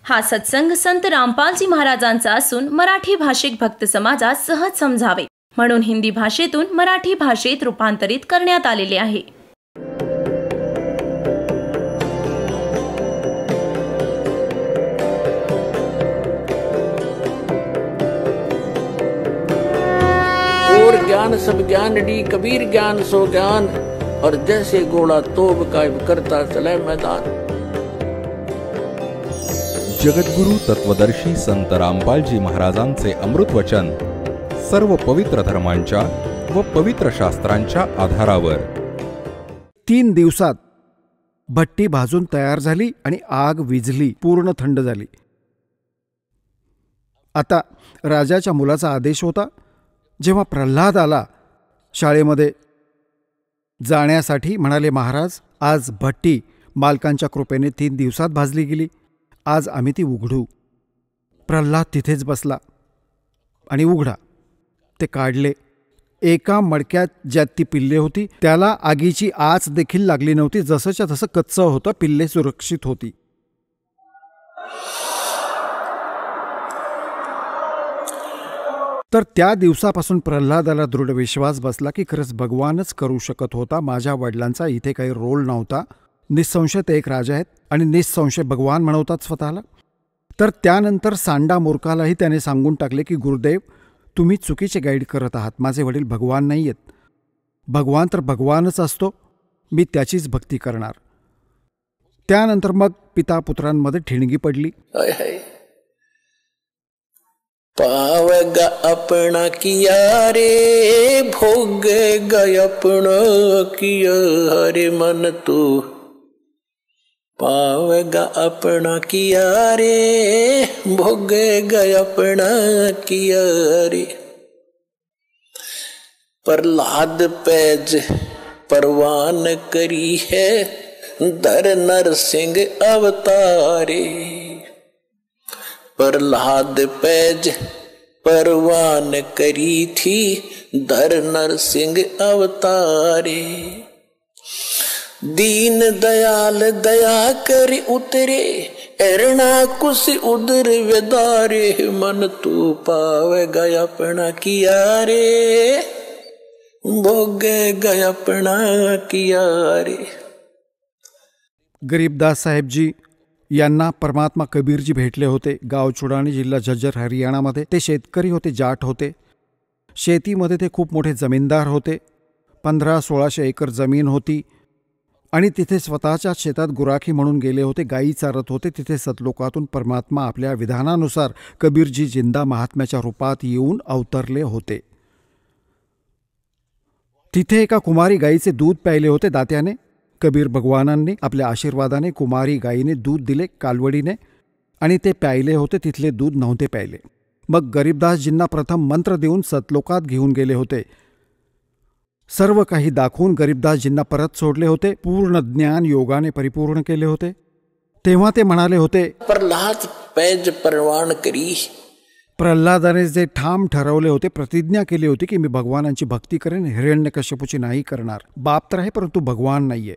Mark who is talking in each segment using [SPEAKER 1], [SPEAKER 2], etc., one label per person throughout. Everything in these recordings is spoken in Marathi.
[SPEAKER 1] हा सत्संग संत रामपालजी महाराजांचा असून मराठी भाषिक भक्त समाजास सहज समजावे म्हणून हिंदी भाषेतून मराठी भाषेत रूपांतरित करण्यात आलेले आहे.
[SPEAKER 2] और ज्ञान सब ज्ञान डी कबीर ज्ञान सो ज्ञान और जैसे घोड़ा तोब कायम करता चले मैदान.
[SPEAKER 3] जगद्गुरु तत्वदर्शी संत रामपालजी महाराजांचे अमृत वचन सर्व पवित्र धर्मांच्या व पवित्र शास्त्रांच्या आधारावर.
[SPEAKER 4] 3 दिवसात भट्टी भाजून तयार झाली आणि आग विझली, पूर्ण थंड झाली. आता राजाच्या मुलाचा आदेश होता. जेव्हा प्रल्हाद आला शाळेमध्ये जाण्यासाठी, म्हणाले, महाराज, आज भट्टी मालकांच्या कृपेने 3 दिवसात भाजली गेली. आज आम्ही ती उघडू. प्रल्हाद तिथेच बसला आणि उघडा. ते काढले. एका मडक्यात ज्यात ती पिल्ले होती त्याला आगीची आच देखील लागली नव्हती. जसंच्या तसं कच्चं होतं. पिल्ले सुरक्षित होती. तर त्या दिवसापासून प्रल्हादाला दृढ विश्वास बसला की खरंच भगवानच करू शकत होता. माझ्या वडिलांचा इथे काही रोल नव्हता. निसंशय ते एक राजा आहेत आणि निसंशय भगवान म्हणवतात स्वतःला. तर त्यानंतर सांडा मूर्खालाही त्याने सांगून टाकले की गुरुदेव, तुम्ही चुकीचे गाईड करत आहात. माझे वडील भगवान नाही आहेत. भगवान तर भगवानच असतो. मी त्याचीच भक्ती करणार. त्यानंतर मग पिता पुत्रांमध्ये ठिणगी पडली.
[SPEAKER 2] पावगा अपना किया रे भोग गय अपना किया हरे मन तू. पावगा अपना किया रे भोग गय अपना किया रे. प्रहलाद पैज परवान करी है धर नरसिंह अवतारे. प्रहलाद पैज परवान करी थी धर नरसिंह अवतारे. दीन दयाल दया कर उतरे एरणा कुश उदर वेदारे. मन तू पावे गया अपना किया रे भोग गया अपना किया रे.
[SPEAKER 4] गरीबदास साहेबजी यांना परमात्मा कबीरजी भेटले होते. गाव चुडाणी, जिल्हा झज्जर, हरियाणामध्ये. ते शेतकरी होते, जाट होते. शेतीमध्ये ते खूप मोठे जमीनदार होते. 1500-1600 एकर जमीन होती आणि तिथे स्वतःच्या शेतात गुराखी म्हणून गेले होते. गायी चारत होते. तिथे सतलोकातून परमात्मा आपल्या विधानानुसार कबीरजी जिंदा महात्म्याच्या रूपात येऊन अवतरले होते. तिथे एका कुमारी गायीचे दूध प्यायले होते दात्याने. कबीर भगवानांनी आपल्या आशीर्वादाने कुमारी गायीने दूध दिले कालवडीने आणि ते प्यायले होते. तिथले दूध नव्हते प्यायले. मग गरीबदासजींना प्रथम मंत्र देऊन सतलोकात घेऊन गेले होते. सर्व काही दाखवून गरीबदासजींना परत सोडले होते. पूर्ण ज्ञान योगाने परिपूर्ण केले होते. तेव्हा ते म्हणाले होते,
[SPEAKER 2] प्रल्हाद पैज परवान करी.
[SPEAKER 4] प्रल्हादाने जे ठाम ठरवले होते, प्रतिज्ञा केली होती की मी भगवानांची भक्ती करेन, हिरण्यकश्यपूची नाही करणार. बाप तर आहे परंतु भगवान नाहीये.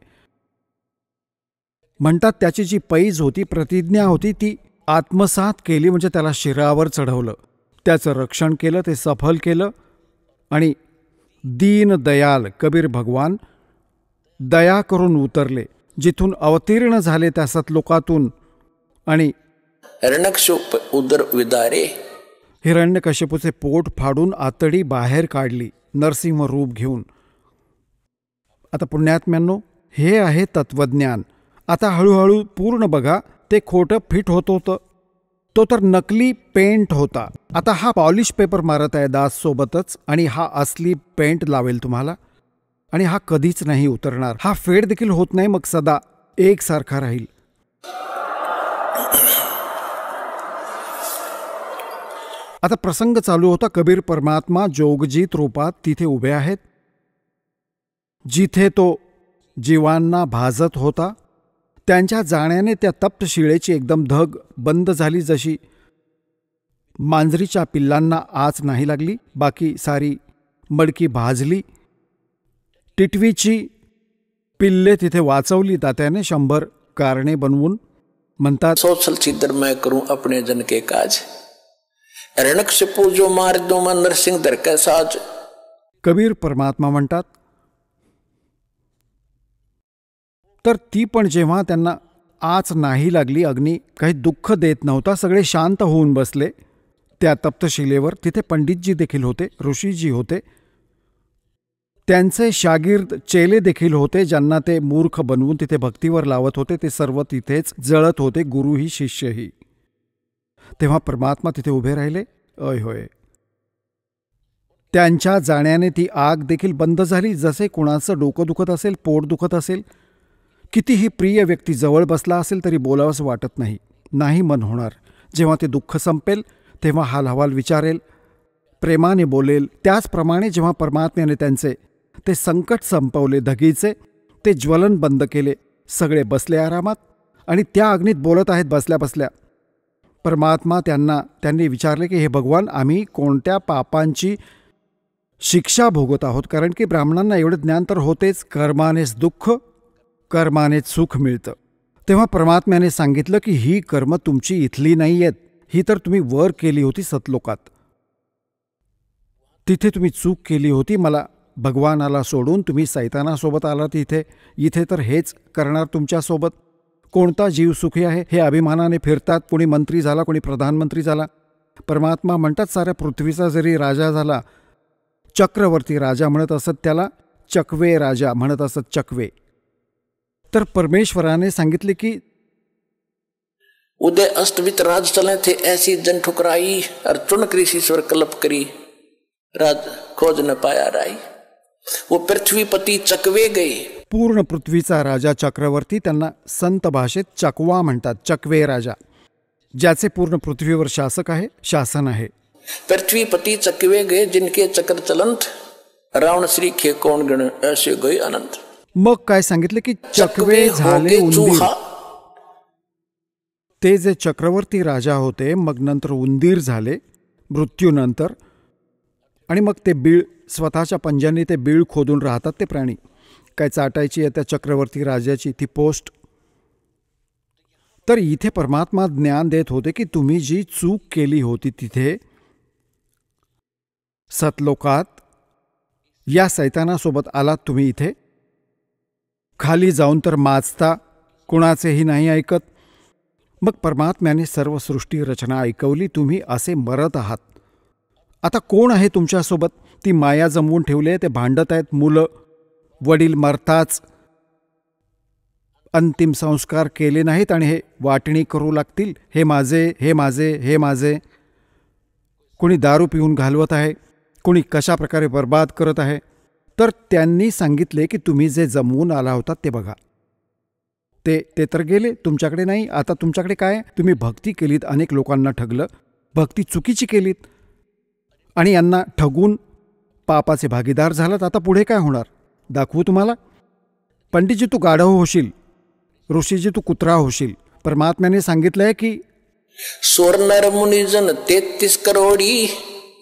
[SPEAKER 4] म्हणतात त्याची जी पैज होती, प्रतिज्ञा होती, ती आत्मसात केली. म्हणजे त्याला शिरावर चढवलं, त्याचं रक्षण केलं, ते सफल केलं. आणि दीन दयाल कबीर भगवान दया करून उतरले. जिथून अवतीर्ण झाले त्या सतलोकातून आणि
[SPEAKER 2] उदर विदारे
[SPEAKER 4] हिरण्यकश्यपूचे पोट फाडून आतडी बाहेर काढली नरसिंह रूप घेऊन. आता पुण्यात्म्यांनो, हे आहे तत्वज्ञान. आता हळूहळू पूर्ण बघा. ते खोटं फिट होत होतं. तो तर नकली पेंट होता. आता हा पॉलिश पेपर मारत आहे दास सोबतच आणि हा असली पेंट लावेल तुम्हाला आणि हा कधीच नाही उतरणार. हा फेड देखील होत नाही. मग सदा एकसारखा राहील. आता प्रसंग चालू होता. कबीर परमात्मा जोगजीत रूपात तिथे उभे आहेत. जिथे तो जीवांना भाजत होता त्यांच्या जाण्याने त्या तप्त शिळेची एकदम धग बंद झाली. जशी मांजरीच्या पिल्लांना आच नाही लागली, बाकी सारी मडकी भाजली. टिटवीची पिल्ले तिथे वाचवली तात्याने 100 कारणे बनवून. म्हणतात,
[SPEAKER 2] सोचल छिद्र मैं करूं अपने जन के काज, रणक से पूजो मार दो मैं नरसिंह धर के साज।
[SPEAKER 4] कबीर परमात्मा म्हणतात, तर ती पण जेव्हा त्यांना आच नाही लागली, अग्नी काही दुःख देत नव्हता, सगळे शांत होऊन बसले त्या तप्तशिलेवर. तिथे पंडितजी देखील होते, ऋषीजी होते, त्यांचे शागिर्द चेले देखील होते, ज्यांना ते मूर्ख बनवून तिथे भक्तीवर लावत होते. ते सर्व तिथेच जळत होते, गुरुही शिष्यही. तेव्हा परमात्मा तिथे उभे राहिले. अय होय. त्यांच्या जाण्याने ती आग देखील बंद झाली. जसे कुणाचं डोकं दुखत असेल, पोट दुखत असेल, कितीही प्रिय व्यक्ती जवळ बसला असेल तरी बोलावंसं वाटत नाही, नाही मन होणार. जेव्हा ते दुःख संपेल तेव्हा हालहवाल विचारेल, प्रेमाने बोलेल. त्याचप्रमाणे जेव्हा परमात्म्याने त्यांचे ते संकट संपवले, धगीचे ते ज्वलन बंद केले, सगळे बसले आरामात आणि त्या अग्नीत बोलत आहेत बसल्या बसल्या. परमात्मा त्यांनी विचारले की हे भगवान, आम्ही कोणत्या पापांची शिक्षा भोगत आहोत? कारण की ब्राह्मणांना एवढं ज्ञान तर होतेच, कर्मानेच दुःख, कर्मानेच सुख मिळतं. तेव्हा परमात्म्याने सांगितलं की ही कर्म तुमची इथली नाही आहेत, ही तर तुम्ही वर केली होती सतलोकात. तिथे तुम्ही चूक केली होती. मला भगवानाला सोडून तुम्ही सैतानासोबत आलात इथे. इथे तर हेच करणार तुमच्यासोबत. कोणता जीव सुखी आहे? हे अभिमानाने फिरतात. कोणी मंत्री झाला, कोणी प्रधानमंत्री झाला. परमात्मा म्हणतात, साऱ्या पृथ्वीचा जरी राजा झाला, चक्रवर्ती राजा म्हणत असत त्याला, चकवे राजा म्हणत असत, चकवे. तर परमेश्वराने सांगितले की
[SPEAKER 2] उदय अस्तवित राज चले थे, ऐसी जन ठुकराई, और चुन कृषिश्वर कल्प करी, राज खोज न पाया राई. वो पृथ्वीपती चकवे गए.
[SPEAKER 4] पूर्ण पृथ्वीचा राजा चक्रवर्ती, त्यांना संत भाषेत चकवा म्हणतात, चकवे राजा, ज्याचे पूर्ण पृथ्वीवर शासक आहे, शासन आहे.
[SPEAKER 2] पृथ्वीपति चकवे गए, जिनके चक्र चलंत, रावण श्री खे कौन गण, ऐसे गए अनंत.
[SPEAKER 4] मग काय सांगितले की चकवे झाले उंदीर. ते जे चक्रवर्ती राजा होते, मग नंतर उंदीर झाले मृत्यूनंतर. आणि मग ते बीळ, स्वतःच्या पंजांनी ते बीळ खोदून राहतात ते प्राणी. काय चाटायची आहे त्या चक्रवर्ती राजाची ती पोस्ट. तर इथे परमात्मा ज्ञान देत होते की तुम्ही जी चूक केली होती तिथे सतलोकात, या सैतानासोबत आलात तुम्ही इथे. खाली जाऊन तर माजता, कुणाचेही नाही ऐकत. मग परमात्म्याने सर्व सृष्टी रचना ऐकवली. तुम्ही असे मरत आहात. आता कोण आहे तुमच्यासोबत? ती माया जमवून ठेवली आहे. ते भांडत आहेत. मुलं, वडील मरताच अंतिम संस्कार केले नाहीत आणि हे वाटणी करू लागतील, हे माझे, हे माझे, हे माझे. कोणी दारू पिऊन घालवत आहे, कोणी कशा प्रकारे बर्बाद करत आहे. तर त्यांनी सांगितले की तुम्ही जे जमवून आला होता ते बघा, ते तर गेले, तुमच्याकडे नाही. आता तुमच्याकडे काय? तुम्ही भक्ती केलीत, अनेक लोकांना ठगलं, भक्ती चुकीची केलीत आणि यांना ठगून पापाचे भागीदार झालात. आता पुढे काय होणार दाखवू तुम्हाला. पंडितजी तू गाढव होशील, ऋषीजी तू कुत्रा होशील. परमात्म्याने सांगितलंय की
[SPEAKER 2] स्वर्णर मुनिजन 33 करोड़ी,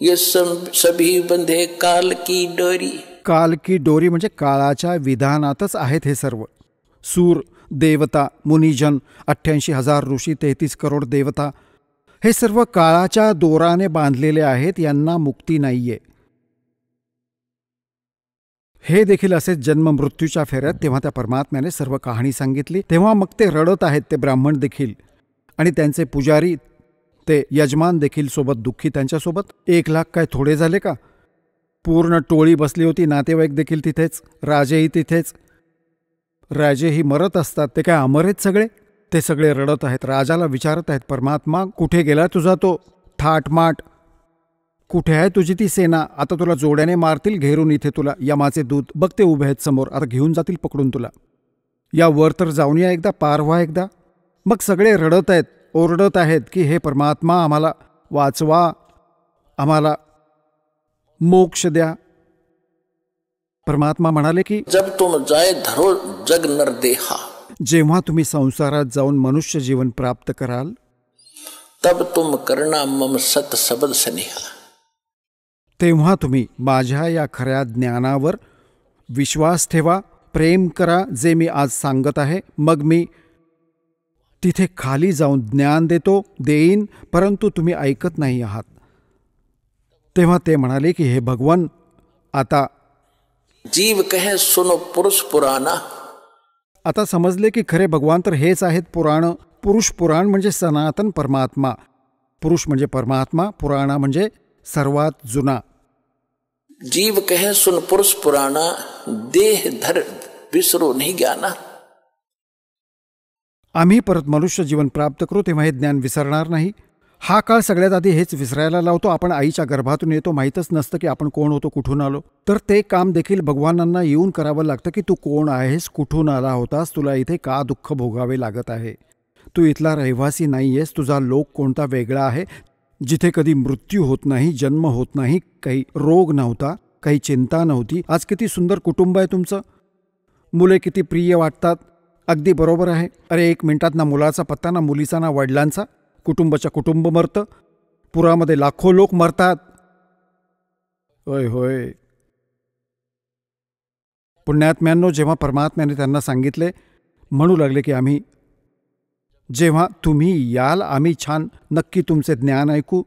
[SPEAKER 2] ये सभी बंधे काल की डोरी.
[SPEAKER 4] काल की डोरी म्हणजे काळाच्या विधानातच आहेत हे सर्व. सूर, देवता, मुनिजन, 88,000 ऋषी, 33 करोड देवता, हे सर्व काळाच्या दोराने बांधलेले आहेत. यांना मुक्ती नाहीये. हे देखील असेच जन्म मृत्यूच्या फेऱ्यात. तेव्हा त्या परमात्म्याने सर्व कहाणी सांगितली. तेव्हा मग ते रडत आहेत, ते ब्राह्मण देखील, आणि त्यांचे पुजारी, ते यजमान देखील सोबत दुःखी त्यांच्यासोबत. 1 लाख काय थोडे झाले का? पूर्ण टोळी बसली होती. नातेवाईक देखील तिथेच, राजेही तिथेच. राजेही मरत असतात, ते काय अमर आहेत सगळे? ते सगळे रडत आहेत, राजाला विचारत आहेत, परमात्मा कुठे गेला तुझा तो थाटमाट? कुठे आहे तुझी ती सेना? आता तुला जोड्याने मारतील घेरून इथे तुला. यमाचे दूत बघ ते उभे आहेत समोर, आता घेऊन जातील पकडून तुला. या वर तर जाऊन या एकदा, पार व्हा एकदा. मग सगळे रडत आहेत, ओरडत आहेत की हे परमात्मा, आम्हाला वाचवा, आम्हाला मोक्ष द्या. परमात्मा म्हणाले की
[SPEAKER 2] जब तुम जाए धरो जग नरदेहा,
[SPEAKER 4] जेव्हा तुम्ही संसारात जाऊन मनुष्य जीवन प्राप्त कराल,
[SPEAKER 2] तब तुम करना मम सत सबद स्नेहा,
[SPEAKER 4] तेव्हा तुम्ही माझ्या या खऱ्या ज्ञानावर विश्वास ठेवा, प्रेम करा, जे मी आज सांगत आहे. मग मी तिथे खाली जाऊन ज्ञान देईन, परंतु तुम्ही ऐकत नाही आहात. तेव्हा ते म्हणाले की हे भगवान, आता
[SPEAKER 2] जीव कहे सुनो पुरुष पुराणा.
[SPEAKER 4] आता समजले की खरे भगवान तर हेच आहेत पुराण. पुरुष पुराण म्हणजे सनातन परमात्मा. पुरुष म्हणजे परमात्मा, पुराणा म्हणजे सर्वात जुना.
[SPEAKER 2] जीव कहे सुन पुरुष पुराणा, देह धर विसरो नहीं ज्ञाना.
[SPEAKER 4] आम्ही परत मनुष्य जीवन प्राप्त करू तेव्हा हे ज्ञान विसरणार नाही. हा काळ सगळ्यात आधी हेच विसरायला लावतो. आपण आईच्या गर्भातून येतो, माहीतच नसतं की आपण कोण होतो, कुठून आलो. तर ते काम देखील भगवानांना येऊन करावं लागतं की तू कोण आहेस, कुठून आला होतास, तुला इथे का दुःख भोगावे लागत आहे, तू इथला रहिवासी नाही आहेस, तुझा लोक कोणता वेगळा आहे, जिथे कधी मृत्यू होत नाही, जन्म होत नाही, काही रोग नव्हता, काही चिंता नव्हती. आज किती सुंदर कुटुंब आहे तुमचं, मुले किती प्रिय वाटतात. अगदी बरोबर आहे. अरे 1 मिनिटात ना मुलाचा पत्ता, ना मुलीचा, ना वडिलांचा. कुटुंबाच्या कुटुंब मरतं. पुरामध्ये लाखो लोक मरतात. होय होय. पुण्यात्म्यांनो, जेव्हा परमात्म्याने त्यांना सांगितले, म्हणू लागले की आम्ही जेव्हा तुम्ही याल आम्ही छान नक्की तुमचे ज्ञान ऐकू,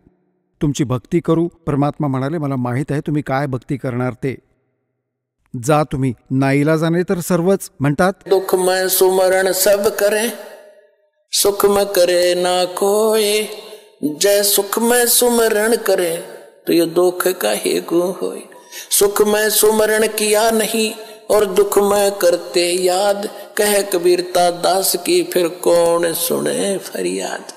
[SPEAKER 4] तुमची भक्ती करू. परमात्मा म्हणाले मला माहीत आहे तुम्ही काय भक्ती करणार ते. जा तुम्ही. नाईलाजाने तर सर्वच म्हणतात.
[SPEAKER 2] दुख में सुमरण सब करे, सुख में करे ना कोई. जय सुख में सुमरण करे तो ये दुख का ही गु होय. सुख में सुमरण किया नहीं और दुख में करते याद. कह कबीरता दास की फिर कौन सुने फरियाद.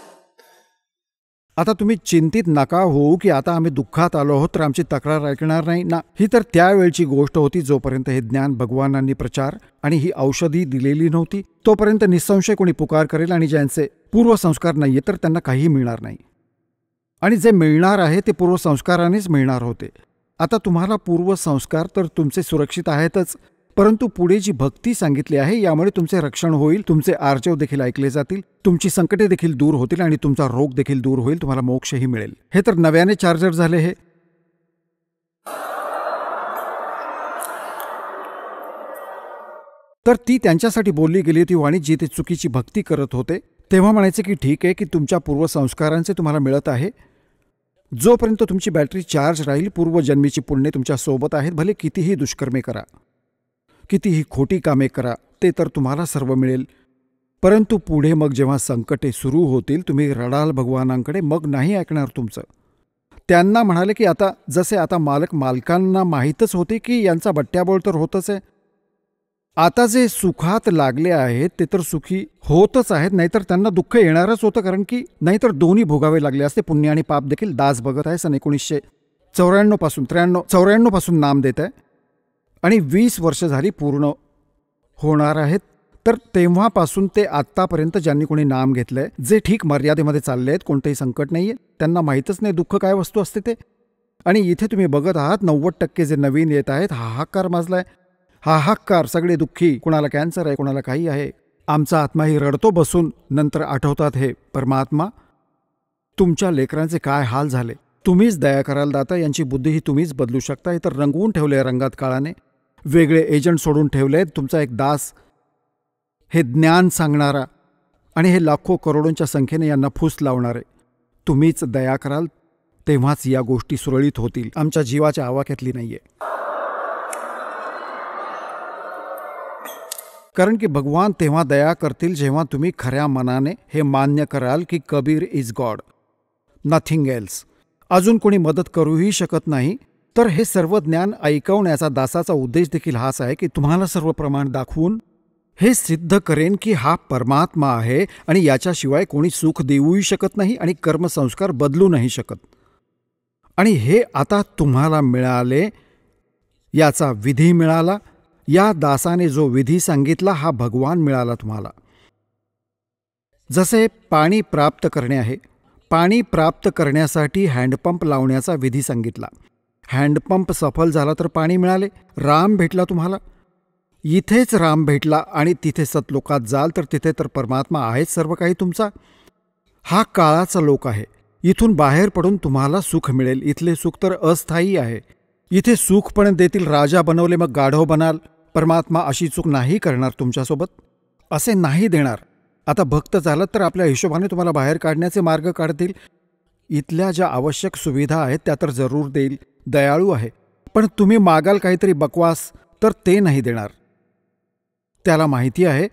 [SPEAKER 4] आता तुम्ही चिंतित नका होऊ की आता आम्ही दुःखात आलो आहोत तर आमची तक्रार ऐकणार नाही ना. ही तर त्यावेळची गोष्ट होती जोपर्यंत हे ज्ञान भगवानांनी प्रचार आणि ही औषधी दिलेली नव्हती. तोपर्यंत निसंशय कोणी पुकार करेल आणि ज्यांचे पूर्वसंस्कार नाहीये तर त्यांना काहीही मिळणार नाही. आणि जे मिळणार आहे ते पूर्वसंस्कारानेच मिळणार होते. आता तुम्हाला पूर्वसंस्कार तर तुमचे सुरक्षित आहेतच, परंतु पुढे जी भक्ती सांगितली आहे यामुळे तुमचे रक्षण होईल, तुमचे आर्जव देखील ऐकले जातील, तुमची संकटे देखील दूर होतील आणि तुमचा रोग देखील दूर होईल, तुम्हाला मोक्षही मिळेल. हे तर नव्याने चार्जर झाले. हे तर ती त्यांच्यासाठी बोलली गेली ती वाणी जी ते चुकीची भक्ती करत होते. तेव्हा म्हणायचे की ठीक आहे की तुमच्या पूर्वसंस्कारांचे तुम्हाला मिळत आहे. जोपर्यंत तुमची बॅटरी चार्ज राहील, पूर्वजन्मीची पुण्ये तुमच्या सोबत आहेत. भले कितीही दुष्कर्मे करा, कितीही खोटी कामे करा, ते तर तुम्हाला सर्व मिळेल. परंतु पुढे मग जेव्हा संकटे सुरू होतील तुम्ही रडाल भगवानांकडे, मग नाही ऐकणार तुमचं. त्यांना म्हणाले की आता जसे आता मालकांना माहीतच होते की यांचा बट्ट्याबोळ तर होतच आहे. आता जे सुखात लागले आहेत ते तर सुखी होतच आहेत, नाहीतर त्यांना दुःख येणारच होतं, कारण की नाहीतर दोन्ही भोगावे लागले असते. पुण्य आणि पाप देखील दास बघत आहे. सन 1994 पासून नाम देत आहे आणि 20 वर्ष झाली पूर्ण होणार आहेत. तर तेव्हापासून ते आत्तापर्यंत ज्यांनी कोणी नाम घेतलंय, जे ठीक मर्यादेमध्ये चालले आहेत, कोणतेही संकट नाही आहे, त्यांना माहीतच नाही दुःख काय वस्तू असते ते. आणि इथे तुम्ही बघत आहात 90% जे नवीन येत आहेत, हाहाकार माजलाय. हाहाकार, सगळे दुःखी, कुणाला कॅन्सर आहे, कुणाला काही आहे. आमचा आत्माही रडतो बसून. नंतर आठवतात हे परमात्मा, तुमच्या लेकरांचे काय हाल झाले. तुम्हीच दया कराल दाता, यांची बुद्धी ही तुम्हीच बदलू शकता. हे तर रंगवून ठेवले रंगात काळाने, वेगळे एजंट सोडून ठेवले. तुमचा एक दास, हे ज्ञान सांगणारा आणि हे लाखो करोडोंच्या संख्येने यांना फूस लावणारे, तुम्हीच दया कराल तेव्हाच या गोष्टी सुरळीत होतील. आमच्या जीवाच्या आवाक्यातली नाहीये. कारण की भगवान तेव्हा दया करतील जेव्हा तुम्ही खऱ्या मनाने हे मान्य कराल की Kabir is God, nothing else. अजून कोणी मदत करूही शकत नाही. तर हे सर्व ज्ञान ऐकवण्याचा दासाचा उद्देश देखील हाच आहे की तुम्हाला सर्व प्रमाण दाखवून हे सिद्ध करेन की हा परमात्मा आहे आणि याच्याशिवाय कोणी सुख देऊही शकत नाही आणि कर्मसंस्कार बदलू नाही शकत. आणि हे आता तुम्हाला मिळाले, याचा विधी मिळाला. या दासाने जो विधी सांगितला हा भगवान मिळाला तुम्हाला. जसे पाणी प्राप्त करणे आहे, पाणी प्राप्त करण्यासाठी हँडपंप लावण्याचा विधी सांगितला. हँडपंप सफल झाला तर पाणी मिळाले. राम भेटला तुम्हाला, इथेच राम भेटला आणि तिथे सतलोकात जाल तर तिथे तर परमात्मा आहेच सर्व काही तुमचा. हा काळाचा लोक आहे. इथून बाहेर पडून तुम्हाला सुख मिळेल. इथले सुख तर अस्थायी आहे. इथे सुख पण देतील, राजा बनवले मग गाढव बनाल. परमात्मा अशी चूक नाही करणार तुमच्यासोबत, असे नाही देणार. आता भक्त झालात तर आपल्या हिशोबाने तुम्हाला बाहेर काढण्याचे मार्ग काढतील. इथल्या ज्या आवश्यक सुविधा आहेत त्या तर जरूर देईल, दयाळू आहे. पण तुम्ही मागाल काहीतरी बकवास तर ते नाही देणार. त्याला माहिती आहे,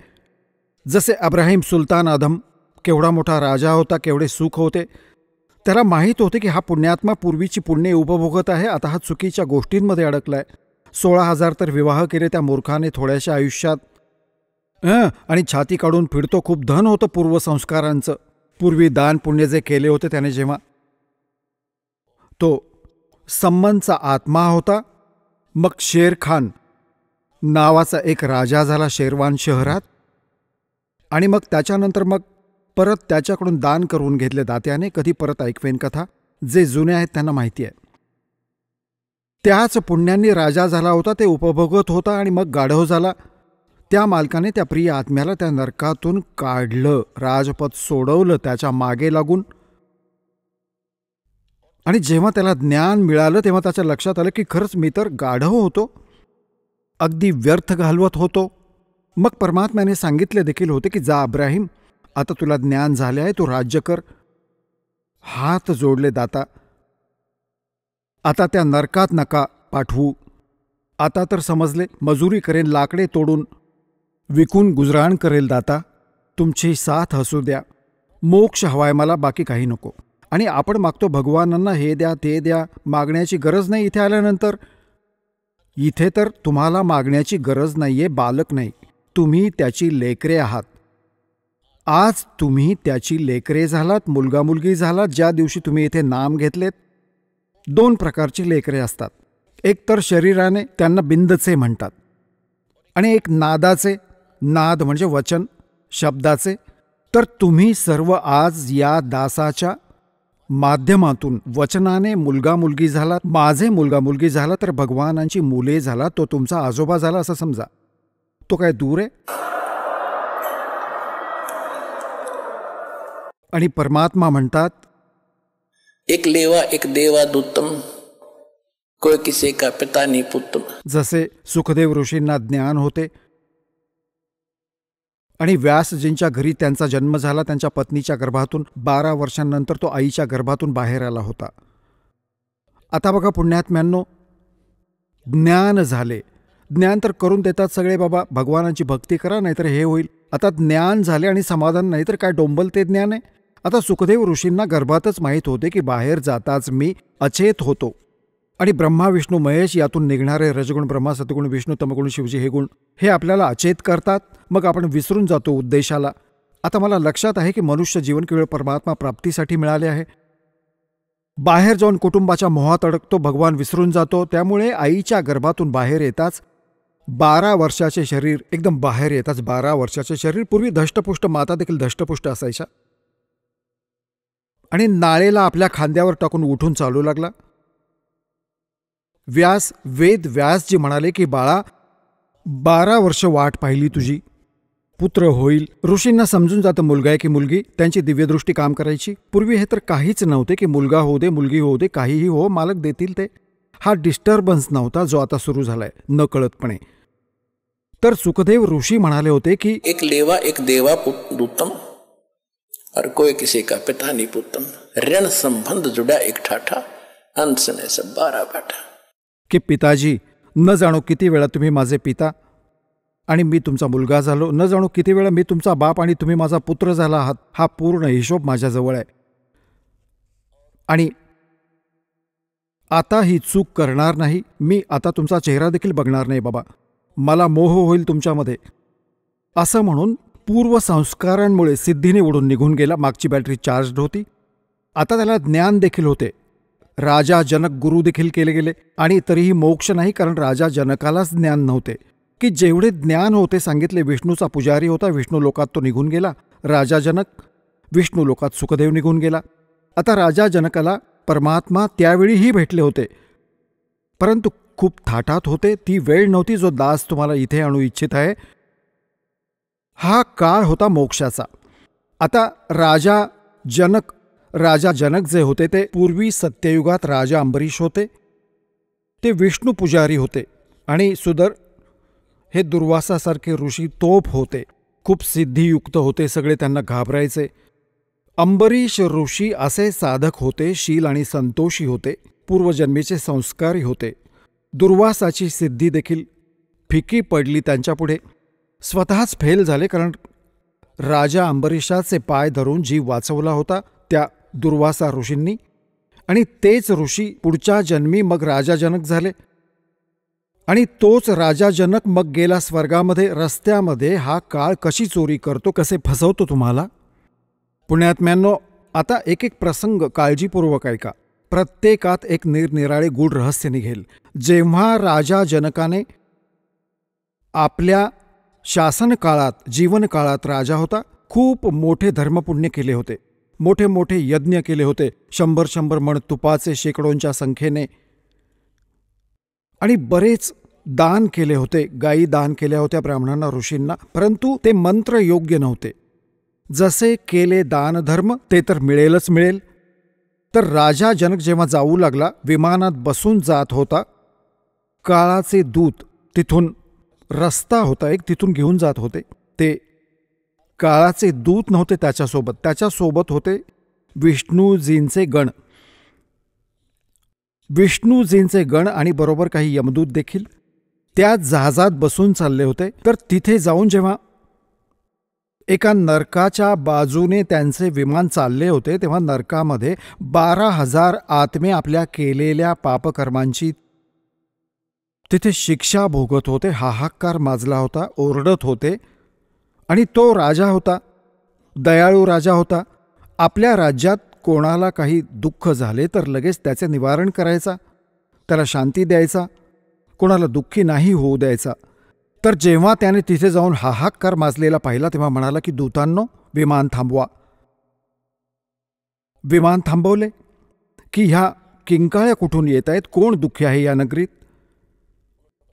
[SPEAKER 4] जसे अब्राहिम सुलतान आदम केवढा मोठा राजा होता, केवढे सुख होते. त्याला माहीत होते की हा पुण्यात्मा पूर्वीची पुण्ये उपभोगत आहे, आता हा चुकीच्या गोष्टींमध्ये अडकलाय. 16,000 तर विवाह केले त्या मूर्खाने थोड्याशा आयुष्यात. आणि छाती काढून फिरतो. खूप धन होतं पूर्वसंस्कारांचं. पूर्वी दान पुण्य जे केले होते त्याने. जेव्हा तो सम्मनचा आत्मा होता, मग शेर खान नावाचा एक राजा झाला शेरवान शहरात. आणि मग त्याच्यानंतर मग परत त्याच्याकडून दान करून घेतले दात्याने. कधी परत ऐकवेन कथा, जे जुने आहेत त्यांना माहिती आहे. त्याच पुण्यांनी राजा झाला होता, ते उपभोगत होता आणि मग गाढव झाला. त्या मालकाने त्या प्रिय आत्म्याला त्या नरकातून काढलं, राजपद सोडवलं त्याच्या मागे लागून. आणि जेव्हा त्याला ज्ञान मिळालं तेव्हा त्याच्या लक्षात आलं की खरंच मी तर गाढव होतो, अगदी व्यर्थ घालवत होतो. मग परमात्म्याने सांगितले देखील होते की जा अब्राहिम, आता तुला ज्ञान झाले आहे, तू राज्य कर. हात जोडले दाता. आता त्या नरकात नका पाठवू. आता तर समजले, मजुरी करेन, लाकडे तोडून विकून गुजराण करेल दाता. तुमची साथ असू द्या. मोक्ष हवाय मला, बाकी काही नको. आणि आपण मागतो भगवानांना हे द्या ते द्या, मागण्याची गरज नाही. इथे आल्यानंतर इथे तर तुम्हाला मागण्याची गरज नाहीये. बालक नाही, तुम्ही त्याची लेकरे आहात. आज तुम्ही त्याची लेकरे झालात, मुलगा मुलगी झालात. ज्या दिवशी तुम्ही इथे नाम घेतलेत, 2 प्रकारची लेकरे असतात. एक तर शरीराने, त्यांना बिंदचे म्हणतात. आणि एक नादाचे, नाद म्हणजे वचन, शब्दाचे. तर तुम्ही सर्व आज या दासाच्या माध्यमातून वचनाने मुलगा मुलगी झालात. माझे मुलगा मुलगी झाला तर भगवानांची मुले झाला. तो तुमचा आजोबा झाला असं समजा. तो काय दूर आहे? आणि परमात्मा म्हणतात,
[SPEAKER 2] एक लेवा एक देवा दूतम, कोई किसी का पिता नहीं पुत्रम.
[SPEAKER 4] जसे सुखदेव ऋषींना ज्ञान होते आणि व्यासजींच्या घरी त्यांचा जन्म झाला, त्यांच्या पत्नीच्या गर्भातून. 12 वर्षांनंतर तो आईच्या गर्भातून बाहेर आला होता. आता बघा पुण्यात्म्यांनो, ज्ञान झाले. ज्ञान तर करून देतात सगळे, बाबा भगवानांची भक्ती करा नाहीतर हे होईल. आता ज्ञान झाले आणि समाधान नाही तर काय डोंबल ते ज्ञान आहे. आता सुखदेव ऋषींना गर्भातच माहीत होते की बाहेर जाताच मी अचेत होतो. आणि ब्रह्मा विष्णू महेश यातून निघणारे रजगुण ब्रह्मा, सतगुण विष्णू, तमगुण शिवजी हे गुण हे आपल्याला अचेत करतात. मग आपण विसरून जातो उद्देशाला. आता मला लक्षात आहे की मनुष्य जीवन केवळ परमात्मा प्राप्तीसाठी मिळाले आहे. बाहेर जाऊन कुटुंबाच्या मोहात अडकतो, भगवान विसरून जातो. त्यामुळे आईच्या गर्भातून बाहेर येताच 12 वर्षाचे शरीर, एकदम बाहेर येताच 12 वर्षाचे शरीर. पूर्वी धष्टपुष्ट, माता देखील धष्टपुष्ट असायच्या. आणि नाळेला आपल्या खांद्यावर टाकून उठून चालू लागला. वेद व्यासजी म्हणाले की बाळा, 12 वर्ष वाट पाहिली तुझी, पुत्र होईल. ऋषींना समजून जातं मुलगा आहे की मुलगी. त्यांची दिव्यदृष्टी काम करायची. पूर्वी हे तर काहीच नव्हते की मुलगा होऊ दे, मुलगी होऊ दे, काहीही हो, मालक देतील ते. हा डिस्टर्बन्स नव्हता जो आता सुरू झालाय नकळतपणे. तर सुखदेव ऋषी म्हणाले होते की
[SPEAKER 2] एक लेवा एक देवा दूतम, और कोई किसी का पिता नहीं पुत्रम. ऋण संबंध जुड़ा एक ठाठा, अंश ने सब 12 बैठा.
[SPEAKER 4] की पिताजी, न जाणो किती वेळा तुम्ही माझे पिता आणि मी तुमचा मुलगा झालो. न जाणो किती वेळा मी तुमचा बाप आणि तुम्ही माझा पुत्र झाला आहात. हा पूर्ण हिशोब माझ्याजवळ आहे. आणि आता ही चूक करणार नाही मी. आता तुमचा चेहरा देखील बघणार नाही बाबा. मला मोह होईल तुमच्यामध्ये. असं म्हणून पूर्वसंस्कारांमुळे सिद्धीने उडून निघून गेला. मागची बॅटरी चार्जड होती. आता त्याला ज्ञान देखील होते. राजा जनक गुरु देखील केले गेले. आणि तरीही मोक्ष नाही, कारण राजा जनकालाच ज्ञान नव्हते. की जेवढे ज्ञान होते सांगितले, विष्णूचा पुजारी होता, विष्णू लोकात तो निघून गेला राजा जनक. विष्णू लोकात सुखदेव निघून गेला. आता राजा जनकाला परमात्मा त्यावेळीही भेटले होते, परंतु खूप थाटात होते. ती वेळ नव्हती जो दास तुम्हाला इथे आणू इच्छित आहे. हा काळ होता मोक्षाचा. आता राजा जनक जे होते ते पूर्वी सत्ययुगात राजा अंबरीश होते. ते विष्णू पुजारी होते. आणि सुदर हे दुर्वासासारखे ऋषी तोप होते. खूप सिद्धियुक्त होते, सगळे त्यांना घाबरायचे. अंबरीश ऋषी असे साधक होते, शील आणि संतोषी होते, पूर्वजन्मीचे संस्कारी होते. दुर्वासाची सिद्धी देखील फिकी पडली त्यांच्यापुढे. स्वतःच फेल झाले, कारण राजा अंबरीशाचे पाय धरून जीव वाचवला होता त्या दुर्वासा ऋषींनी. आणि तेच ऋषी पुढच्या जन्मी मग राजा जनक झाले. आणि तोच राजा जनक मग गेला स्वर्गामध्ये. रस्त्यामध्ये हा काळ कशी चोरी करतो, कसे फसवतो तुम्हाला. पुण्यात्म्यांनो, आता एक एक प्रसंग काळजीपूर्वक ऐका. प्रत्येकात एक निरनिराळे गूढ रहस्य निघेल. जेव्हा राजा जनकाने आपल्या शासनकाळात, जीवनकाळात राजा होता, खूप मोठे धर्मपुण्य केले होते, मोठे मोठे यज्ञ केले होते, 100 मण तुपाचे शेकडोंच्या संख्येने, आणि बरेच दान केले होते. गायी दान केल्या होत्या ब्राह्मणांना, ऋषींना. परंतु ते मंत्र योग्य नव्हते. जसे केले दान धर्म ते तर मिळेलच मिळेल. तर राजा जनक जेव्हा जाऊ लागला, विमानात बसून जात होता, काळाचे दूत तिथून, रस्ता होता एक, तिथून घेऊन जात होते. ते काळाचे दूत नव्हते त्याच्यासोबत होते विष्णूजींचे गण. विष्णूजींचे गण आणि बरोबर काही यमदूत देखील त्या जहाजात बसून चालले होते. तर तिथे जाऊन जेव्हा एका नरकाच्या बाजूने त्यांचे विमान चालले होते, तेव्हा नरकामध्ये 12,000 आत्मे आपल्या केलेल्या पापकर्मांची तिथे शिक्षा भोगत होते. हाहाकार माजला होता, ओरडत होते. आणि तो राजा होता, दयाळू राजा होता. आपल्या राज्यात कोणाला काही दुःख झाले तर लगेच त्याचे निवारण करायचा, त्याला शांती द्यायचा, कोणाला दुःखी नाही होऊ द्यायचा. तर जेव्हा त्याने तिथे जाऊन हाहाकार माजलेला पाहिला, तेव्हा म्हणाला की दूतांनो, विमान थांबवा. विमान थांबवले की ह्या किंकाळ्या कुठून येत आहेत, कोण दुःखी आहे या नगरीत.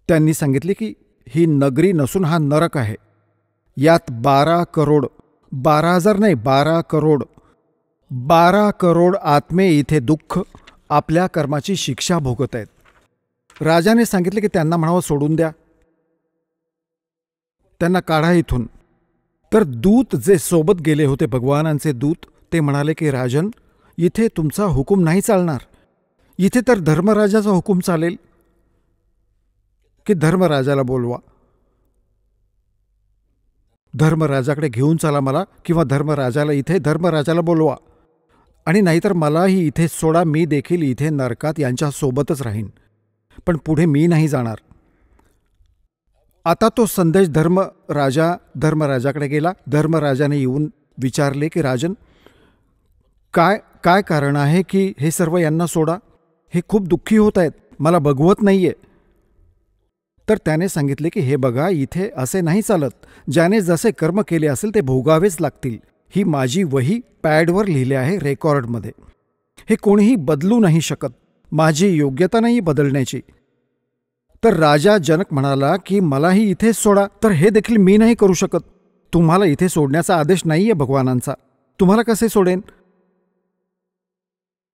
[SPEAKER 4] त्यांनी सांगितले की ही नगरी नसून हा नरक आहे. यात 12 करोड, 12,000 नाही, 12 करोड, 12 करोड आत्मे इथे दुःख, आपल्या कर्माची शिक्षा भोगत आहेत. राजाने सांगितले की त्यांना म्हणावं सोडून द्या, त्यांना काढा इथून. तर दूत जे सोबत गेले होते, भगवानांचे दूत, ते म्हणाले की राजन, इथे तुमचा हुकूम नाही चालणार. इथे तर धर्मराजाचा हुकूम चालेल, की धर्मराजाला बोलवा, धर्मराजाकडे घेऊन चला मला, किंवा धर्मराजाला इथे धर्मराजाला बोलवा, आणि नाहीतर मलाही इथे सोडा, मी देखील इथे नरकात यांच्यासोबतच राहीन, पण पुढे मी नाही जाणार. आता तो संदेश धर्मराजाकडे गेला. धर्मराजाने येऊन विचारले की राजन, काय कारण आहे की हे सर्व यांना सोडा, हे खूप दुःखी होत आहेत, मला बघवत नाहीये. तर त्याने सांगितले की हे बघा, इथे असे नाही चालत. ज्याने जसे कर्म केले असेल ते भोगावेच लागतील. ही माझी वही पॅडवर लिहिले आहे, रेकॉर्डमध्ये. हे कोणीही बदलू नाही शकत, माझी योग्यता नाही बदलण्याची. तर राजा जनक म्हणाला की मलाही इथेच सोडा. तर हे देखील मी नाही करू शकत, तुम्हाला इथे सोडण्याचा आदेश नाहीये भगवानांचा, तुम्हाला कसे सोडेन.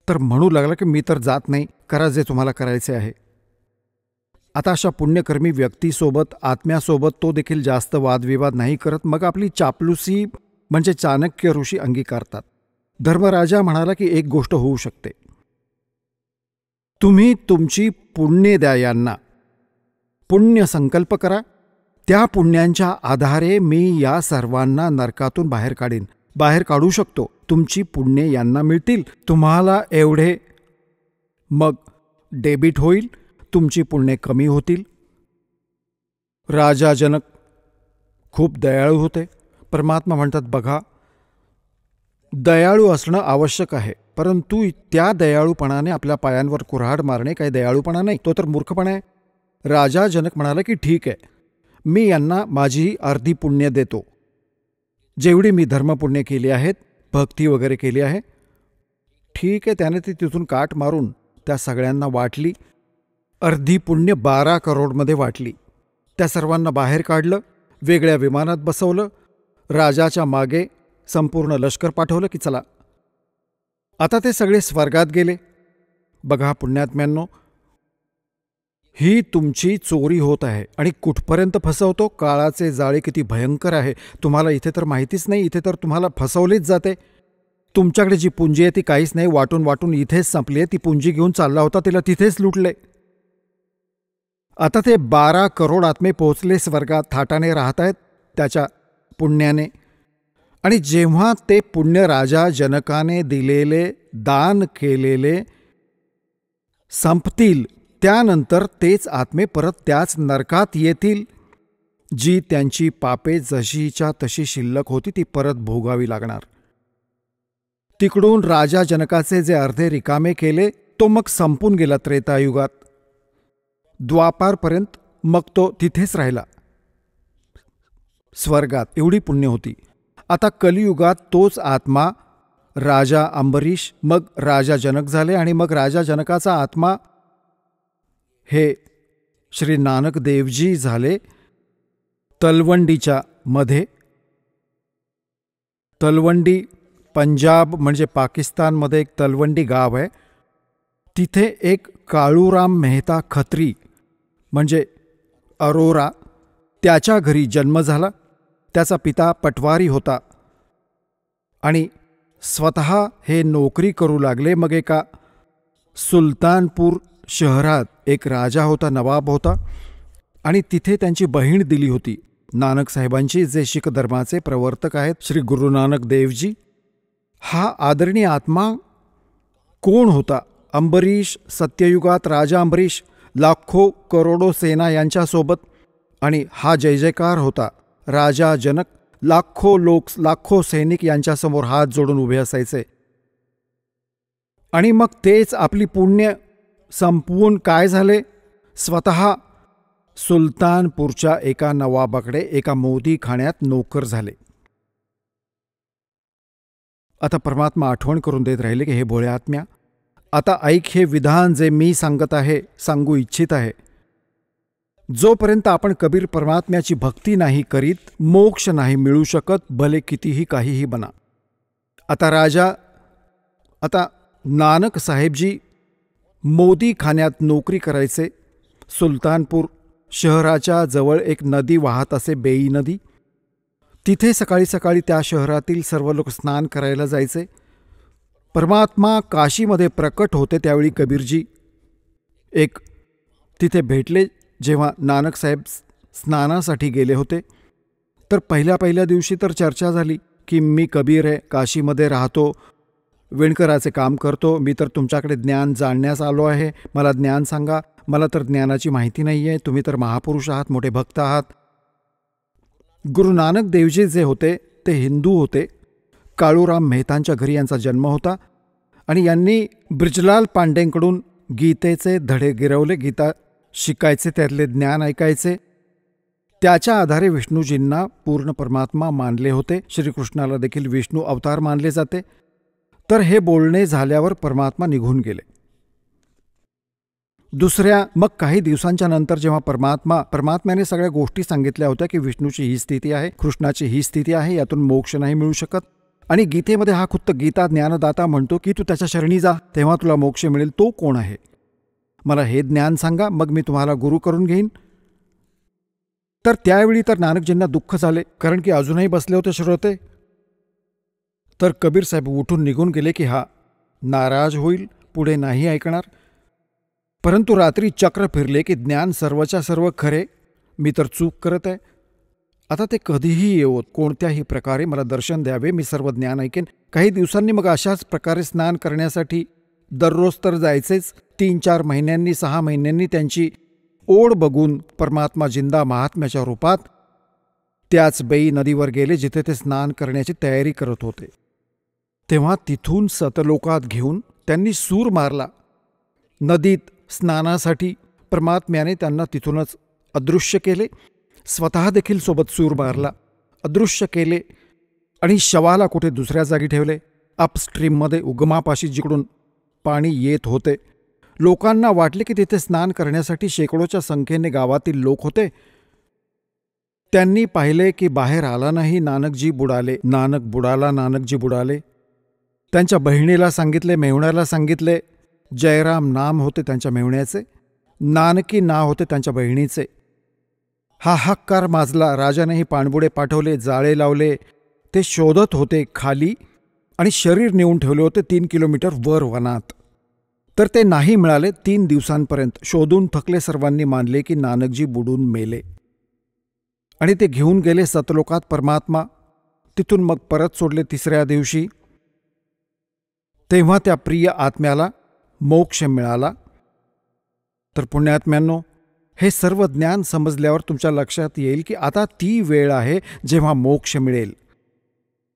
[SPEAKER 4] तर म्हणू लागला की मी तर जात नाही, करा जे तुम्हाला करायचे आहे. आता अशा पुण्यकर्मी व्यक्तीसोबत, आत्म्यासोबत तो देखील जास्त वादविवाद नाही करत. मग आपली चापलुसी म्हणजे चाणक्य ऋषी अंगीकारतात. धर्मराजा म्हणाला की एक गोष्ट होऊ शकते, तुम्ही तुमची पुण्ये द्या यांना, पुण्य संकल्प करा, त्या पुण्यांच्या आधारे मी या सर्वांना नरकातून बाहेर काढू शकतो. तुमची पुण्ये यांना मिळतील, तुम्हाला एवढे मग डेबिट होईल, तुमची पुण्ये कमी होतील. राजा जनक खूप दयाळू होते. परमात्मा म्हणतात, बघा, दयाळू असणं आवश्यक आहे, परंतु त्या दयाळूपणाने आपल्या पायांवर कुऱ्हाड मारणे काही दयाळूपणा नाही, तो तर मूर्खपणा आहे. राजा जनक म्हणाला की ठीक आहे, मी यांना माझी अर्धी पुण्य देतो. जेवढी मी धर्मपुण्य केली आहेत, भक्ती वगैरे केली आहे, ठीक आहे. त्याने ती तिथून काठ मारून त्या सगळ्यांना वाटली. अर्धी पुण्य 12 करोडमध्ये वाटली. त्या सर्वांना बाहेर काढलं, वेगळ्या विमानात बसवलं, राजाच्या मागे संपूर्ण लष्कर पाठवलं की चला. आता ते सगळे स्वर्गात गेले. बघा पुण्यात्म्यांनो, ही तुमची चोरी होत आहे. आणि कुठपर्यंत फसवतो? काळाचे जाळे किती भयंकर आहे तुम्हाला इथे तर माहितीच नाही. इथे तर तुम्हाला फसवलेच जाते. तुमच्याकडे जी पुंजी आहे ती काहीच नाही, वाटून वाटून इथेच संपली आहे. ती पुंजी घेऊन चालला होता, तिला तिथेच लुटले. आता ते 12 करोड आत्मे पोहोचले स्वर्गात, थाटाने राहत आहेत त्याच्या पुण्याने. आणि जेव्हा ते पुण्य राजा जनकाने दिलेले, दान केलेले संपतील, त्यानंतर तेच आत्मे परत त्याच नरकात येतील. जी त्यांची पापे जशीच्या तशी शिल्लक होती ती परत भोगावी लागणार. तिकडून राजा जनकाचे जे अर्धे रिकामे केले तो मग संपून गेला त्रेतायुगात, द्वापारपर्यंत. मग तो तिथेच राहिला स्वर्गात. एवढी पुण्य होती. आता कलियुगात तोच आत्मा राजा अंबरीश, मग राजा जनक झाले. आणि मग राजा जनकाचा आत्मा हे श्री नानक देवजी झाले तलवंडीच्या मध्ये. तलवंडी पंजाब म्हणजे पाकिस्तानमध्ये एक तलवंडी गाव आहे. तिथे एक काळूराम मेहता खत्री म्हणजे अरोरा, त्याच्या घरी जन्म झाला. त्याचा पिता पटवारी होता आणि स्वतः हे नोकरी करू लागले. मग एका सुलतानपूर शहरात एक राजा होता, नवाब होता, आणि तिथे त्यांची बहीण दिली होती नानक साहेबांची, जे शीख धर्माचे प्रवर्तक आहेत, श्री गुरु नानक देवजी. हा आदरणीय आत्मा कोण होता? अंबरीश, सत्ययुगात राजा अंबरीश, लाखो करोडो सेना यांच्यासोबत. आणि हा जय जयकार होता. राजा जनक लाखो लोक, लाखो सैनिक यांच्यासमोर हात जोडून उभे असायचे. आणि मग तेच आपली पुण्य संपवून काय झाले? स्वतः सुलतानपूरच्या एका नवाबाकडे एका मोदीखाण्यात नोकर झाले. आता परमात्मा आठवण करून देत राहिले की हे भोळे आत्म्या, आता ऐक हे विधान जे मी सांगत आहे, सांगू इच्छित आहे. जोपर्यंत आपण कबीर परमात्म्याची भक्ती नाही करीत, मोक्ष नाही मिळू शकत, भले कितीही काहीही बना. आता नानक साहेबजी मोदीखान्यात नोकरी करायचे. सुलतानपूर शहराच्या जवळ एक नदी वाहत असे, बेई नदी. तिथे सकाळी सकाळी त्या शहरातील सर्व लोक स्नान करायला जायचे. परमात्मा काशीमध्ये प्रकट होते त्यावेळी कबीरजी एक तिथे भेटले. जेव्हा नानक साहेब स्नानासाठी गेले होते तर पहिल्या दिवशी तर चर्चा झाली की मी कबीर आहे, काशीमध्ये राहतो, विणकराचे काम करतो, मी तर तुमच्याकडे ज्ञान जाणण्यास आलो आहे, मला ज्ञान सांगा, मला तर ज्ञानाची माहिती नाही आहे, तुम्ही तर महापुरुष आहात, मोठे भक्त आहात. गुरु नानक देवजी जे होते ते हिंदू होते. काळूराम मेहतांच्या घरी यांचा जन्म होता आणि यांनी ब्रिजलाल पांडेंकडून गीतेचे धडे गिरवले. गीता शिकायचे, त्यातले ज्ञान ऐकायचे. त्याच्या आधारे विष्णूजींना पूर्ण परमात्मा मानले होते. श्रीकृष्णाला देखील विष्णू अवतार मानले जाते. तर हे बोलणे झाल्यावर परमात्मा निघून गेले. मग काही दिवसांच्या नंतर जेव्हा परमात्म्याने सगळ्या गोष्टी सांगितल्या होत्या की विष्णूची ही स्थिती आहे, कृष्णाची ही स्थिती आहे, यातून मोक्ष नाही मिळू शकत. आणि गीतेमध्ये हा खुद्द गीता ज्ञानदाता म्हणतो की तू त्याच्या शरणी जा, तेव्हा तुला मोक्ष मिळेल. तो कोण आहे? मला हे ज्ञान सांगा, मग मी तुम्हाला गुरु करून घेईन. तर त्यावेळी तर नानकजींना दुःख झाले, कारण की अजूनही बसले होते श्रोते. तर कबीर साहेब उठून निघून गेले की हा नाराज होईल, पुढे नाही ऐकणार. परंतु रात्री चक्र फिरले की ज्ञान सर्वच्या सर्व खरे, मी तर चूक करत आहे. आता ते कधीही येवोत, कोणत्याही प्रकारे मला दर्शन द्यावे, मी सर्व ज्ञान ऐकेन. काही दिवसांनी मग अशाच प्रकारे स्नान करण्यासाठी दररोज तर जायचेच. 3-4 महिन्यांनी, 6 महिन्यांनी त्यांची ओढ बघून परमात्मा जिंदा महात्म्याच्या रूपात त्याच बेई नदीवर गेले जिथे ते स्नान करण्याची तयारी करत होते. तेव्हा तिथून सतलोकात घेऊन त्यांनी सूर मारला नदीत स्नानासाठी. परमात्म्याने त्यांना तिथूनच अदृश्य केले, स्वतः देखील सोबत सूर मारला, अदृश्य केले आणि शवाला कुठे दुसऱ्या जागी ठेवले. अपस्ट्रीममध्ये, उगमापाशी जिकडून पाणी येत होते. लोकांना वाटले की तिथे स्नान करण्यासाठी शेकडोच्या संख्येने गावातील लोक होते. त्यांनी पाहिले की बाहेर आला नाही, नानकजी बुडाले. नानक बुडाला, नानकजी बुडाले. त्यांच्या बहिणीला सांगितले, मेहुण्याला सांगितले. जयराम नाम होते त्यांच्या मेहुण्याचे. नानकी नाव होते त्यांच्या बहिणीचे. हाहाकार माजला. राजानेही पाणबुडे पाठवले, जाळे लावले. ते शोधत होते खाली आणि शरीर नेऊन ठेवले होते 3 किलोमीटर वर वनात. तर ते नाही मिळाले. 3 दिवसांपर्यंत शोधून थकले सर्वांनी मानले की नानकजी बुडून मेले. आणि ते घेऊन गेले सतलोकात परमात्मा. तिथून मग परत सोडले 3ऱ्या दिवशी. तेव्हा त्या प्रिय आत्म्याला मोक्ष मिळाला. तर पुण्यात्म्यांनो, हे सर्व ज्ञान समजल्यावर तुमच्या लक्षात येईल की आता ती वेळ आहे जेव्हा मोक्ष मिळेल.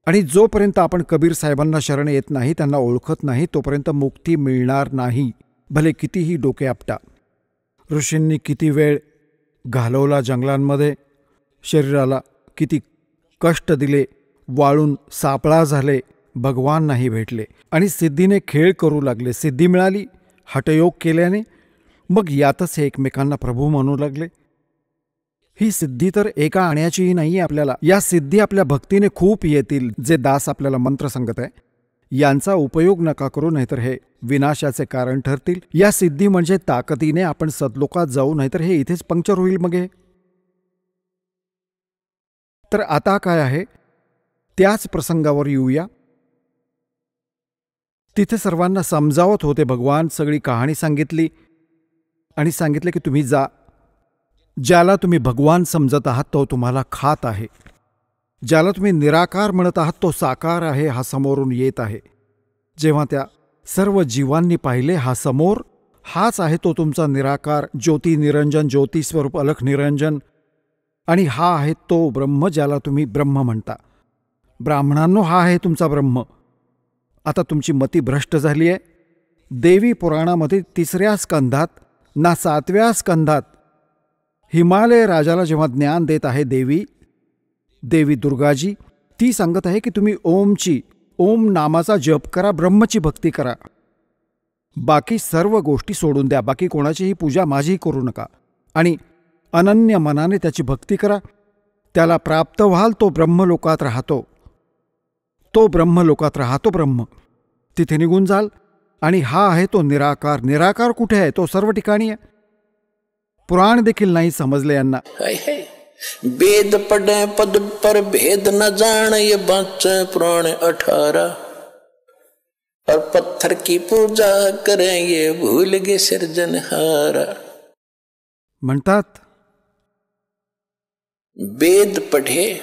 [SPEAKER 4] आणि जोपर्यंत आपण कबीर साहेबांना शरण येत नाही, त्यांना ओळखत नाही, तोपर्यंत मुक्ती मिळणार नाही, भले कितीही डोके आपटा. ऋषींनी किती वेळ घालवला जंगलांमध्ये, शरीराला किती कष्ट दिले, वाळून सापळा झाले, भगवान नाही भेटले. आणि सिद्धीने खेळ करू लागले. सिद्धी मिळाली हठयोग केल्याने, मग यातच हे एकमेकांना प्रभू म्हणू लागले. ही सिद्धी तर एका आण्याचीही नाही. आपल्याला या सिद्धी आपल्या भक्तीने खूप येतील. जे दास आपल्याला मंत्र सांगत आहे यांचा उपयोग नका करू, नाहीतर हे विनाशाचे कारण ठरतील. या सिद्धी म्हणजे ताकदीने आपण सदलोकात जाऊ, नाहीतर हे इथेच पंक्चर होईल. मग हे तर आता काय आहे त्याच प्रसंगावर येऊया. तिथे सर्वांना समजावत होते भगवान. सगळी कहाणी सांगितली आणि सांगितले की तुम्ही जा. ज्याला तुम्ही भगवान समजत आहात तो तुम्हाला खात आहे. ज्याला तुम्ही निराकार म्हणत आहात तो साकार आहे, हा समोरून येत आहे. जेव्हा त्या सर्व जीवांनी पाहिले हा समोर हाच आहे तो तुमचा निराकार, ज्योती निरंजन, ज्योती स्वरूप अलख निरंजन. आणि हा आहे तो ब्रह्म ज्याला तुम्ही ब्रह्म म्हणता. ब्राह्मणांनो, हा आहे तुमचा ब्रह्म. आता तुमची मती भ्रष्ट झाली आहे. देवी पुराणामध्ये 3ऱ्या स्कंधात ना 7व्या स्कंधात हिमालय राजाला जेव्हा ज्ञान देत आहे देवी दुर्गाजी, ती सांगत आहे की तुम्ही ओम नामाचा जप करा, ब्रह्मची भक्ती करा. बाकी सर्व गोष्टी सोडून द्या, बाकी कोणाचीही पूजा माझीही करू नका. आणि अनन्य मनाने त्याची भक्ती करा. त्याला प्राप्त व्हाल. तो ब्रह्मलोकात राहतो. ब्रह्म तिथे निघून जाल. आणि हा आहे तो निराकार. निराकार कुठे आहे? तो सर्व ठिकाणी आहे. पुराण देखील नाही समजले यांना.
[SPEAKER 2] वेद पढ़े पद पर भेद न जान, ये बच्चे पुराण 18. और पत्थर की पूजा करें, ये भूल गए सृजनहारा.
[SPEAKER 4] म्हणतात
[SPEAKER 2] वेद पढ़े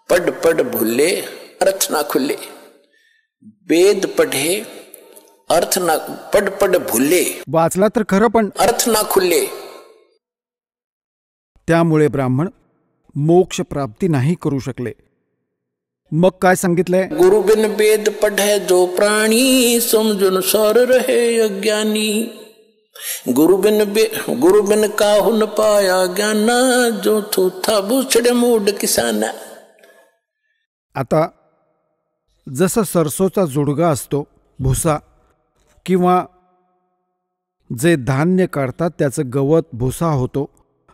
[SPEAKER 2] पढ़ भूले, अर्थ ना खुले. वेद पढ़े अर्थ ना पढ़ भूले.
[SPEAKER 4] वाचला तर खरं पण
[SPEAKER 2] अर्थ ना खुले.
[SPEAKER 4] त्यामुळे ब्राह्मण मोक्ष प्राप्ती नाही करू शकले. मग काय सांगितलंय?
[SPEAKER 2] गुरु बिन वेद पढ़े जो प्राणी, समझुन सौर रहे अज्ञानी. गुरु बिन काहु न पाया ज्ञाना, जो थोथा बुछड़े मूड किसाना.
[SPEAKER 4] आता जसं सरसोचा जुडगा असतो, भुसा, किंवा जे धान्य काढतात त्याचं गवत भुसा होतो,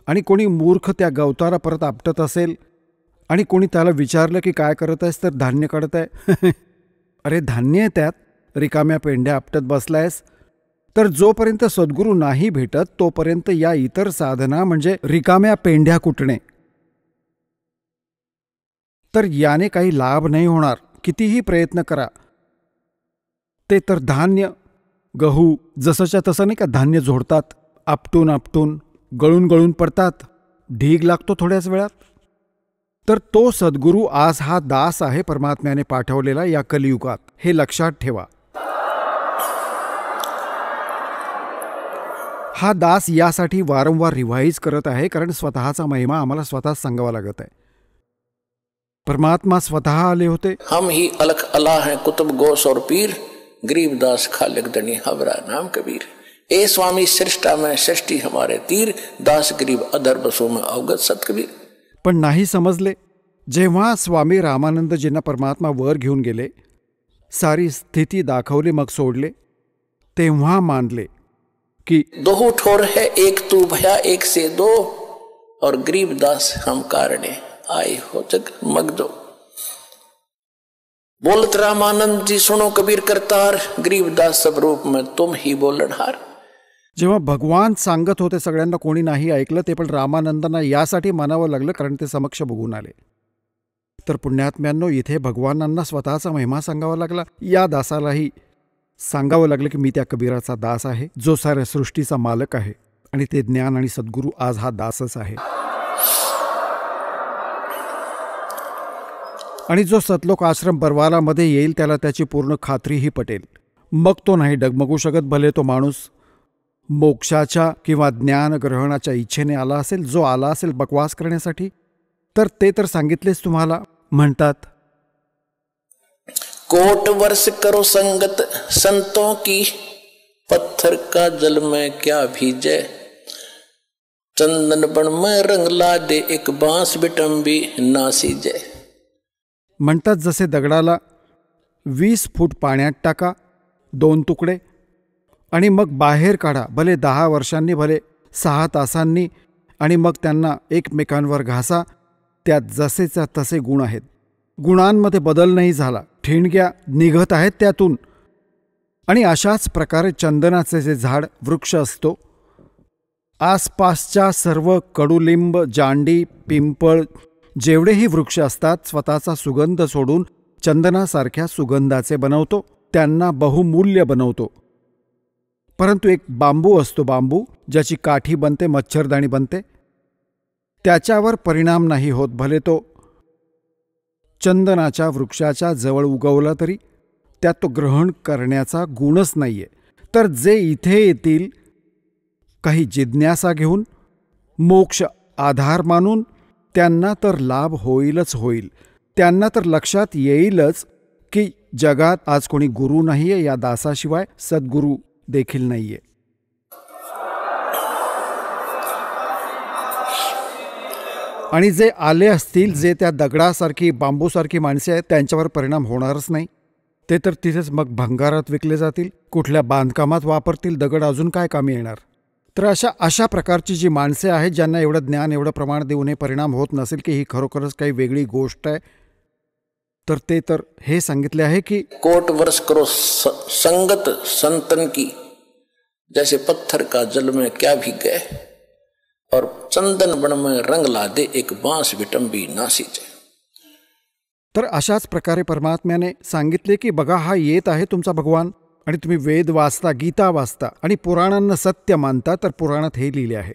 [SPEAKER 4] आणि कोणी मूर्ख त्या गवताला परत आपटत असेल आणि कोणी त्याला विचारलं की काय करत आहेस, तर धान्य काढत आहे. अरे धान्य आहे त्यात, रिकाम्या पेंड्या आपटत बसलायस. तर जोपर्यंत सद्गुरू नाही भेटत तोपर्यंत या इतर साधना म्हणजे रिकाम्या पेंड्या कुटणे, तर याने काही लाभ नाही होणार. कितीही प्रयत्न करा. ते तर धान्य, गहू जसंच्या तसं नाही का धान्य जोडतात, आपटून गळून पडतात, ढीग लागतो थोड्याच वेळात. तर तो सद्गुरू आज हा दास आहे परमात्म्याने पाठवलेला या कलियुगात. हे लक्षात ठेवा. हा दास यासाठी वारंवार रिवाईज करत आहे, कारण स्वतःचा महिमा आम्हाला स्वतःच सांगावा लागत आहे. परमात्मा स्वतः आले होते.
[SPEAKER 2] हम ही अलख अल्लाह हैं, कुतुब गोस और पीर, गरीबदास खालिक दनी हवरा नाम कबीर. ए स्वामी सृष्टा में सृष्टि हमारे तीर, दास गरीब अधर बसो में अवगत सत कबीर.
[SPEAKER 4] पण नाही समजले. जेव्हा स्वामी रामानंदजींना परमात्मा वर घेऊन गेले, सारी स्थिती दाखवली, मग सोडले, तेव्हा मानले की
[SPEAKER 2] दो ठोर है, एक तू भया एक से दो, और गरीबदास हम कारणे आए हो जग मगदो. बोलत रामानंद जी सुनो कबीर करतार, गरीबदास सब रूप में तुम ही बोलनहार.
[SPEAKER 4] जेव्हा भगवान सांगत होते सगळ्यांना, कोणी नाही ऐकलं. ते पण रामानंदांना यासाठी मानावं लागलं कारण ते समक्ष बघून आले. तर पुण्यात्म्यांनो, इथे भगवानांना स्वतःचा महिमा सांगावा लागला. या दासालाही सांगावं लागलं की मी त्या कबीराचा दास आहे, जो साऱ्या सृष्टीचा मालक आहे. आणि ते ज्ञान आणि सद्गुरू आज हा दासच आहे. आणि जो सतलोक आश्रम बरवालामध्ये येईल त्याला त्याची पूर्ण खात्रीही पटेल. मग तो नाही डगमगू शकत. भले तो माणूस मोक्षाच्या किंवा ज्ञान ग्रहणाच्या इच्छेने आला असेल, जो आला असेल बकवास करण्यासाठी, तर ते तर सांगितलेच तुम्हाला. म्हणतात,
[SPEAKER 2] कोट वर्ष करो संगत संतों की, पत्थर का जल में क्या भीजे, चंदन बन में रंग ला दे, एक बांस बिटंबी ना सीजे.
[SPEAKER 4] म्हणतात, जसे दगडाला 20 फूट पाण्यात टाका, 2 तुकडे, आणि मग बाहेर काढा, भले 10 वर्षांनी, भले 6 तासांनी, आणि मग त्यांना एकमेकांवर घासा. त्यात जसेच्या तसे गुण आहेत. गुणांमध्ये बदल नाही झाला. ठिणग्या निघत आहेत त्यातून. आणि अशाच प्रकारे चंदनाचे जे झाड वृक्ष असतो, आसपासच्या सर्व कडुलिंब, जांडी, पिंपळ जेवढेही वृक्ष असतात, स्वतःचा सुगंध सोडून चंदनासारख्या सुगंधाचे बनवतो, त्यांना बहुमूल्य बनवतो. परंतु एक बांबू असतो, बांबू ज्याची काठी बनते, मच्छरदाणी बनते, त्याच्यावर परिणाम नाही होत. भले तो चंदनाच्या वृक्षाच्या जवळ उगवला तरी त्यात तो ग्रहण करण्याचा गुणच नाहीये. तर जे इथे येतील काही जिज्ञासा घेऊन, मोक्ष आधार मानून, त्यांना तर लाभ होईलच होईल. त्यांना तर लक्षात येईलच की जगात आज कोणी गुरु नाहीये, या दासाशिवाय सद्गुरू देखील नाहीये. आणि जे आले असतील, जे त्या दगडासारखी, बांबूसारखी माणसे आहेत, त्यांच्यावर परिणाम होणारच नाही. ते तर तिथेच मग भंगारात विकले जातील, कुठल्या बांधकामात वापरतील. दगड अजून काय कामी येणार. तर अशा प्रकारची जी माणसे आहेत, ज्यांना एवढं ज्ञान, एवढं प्रमाण देऊन हे परिणाम होत नसेल की ही खरोखरच काही वेगळी गोष्ट आहे, तर ते तर हे सांगितले आहे की
[SPEAKER 2] कोट वर्ष करो संगत संतन की, जैसे पत्थर का जल में क्या भीगे, और चंदन बन में रंग ला दे, एक बांस विटंबी ना सीजे.
[SPEAKER 4] तर अशाच प्रकारे परमात्म्याने सांगितले की बघा, हा येत आहे तुमचा भगवान, आणि तुम्ही वेद वाचता, गीता वाचता आणि पुराणांना सत्य मानता. तर पुराणात हे लिहिले आहे.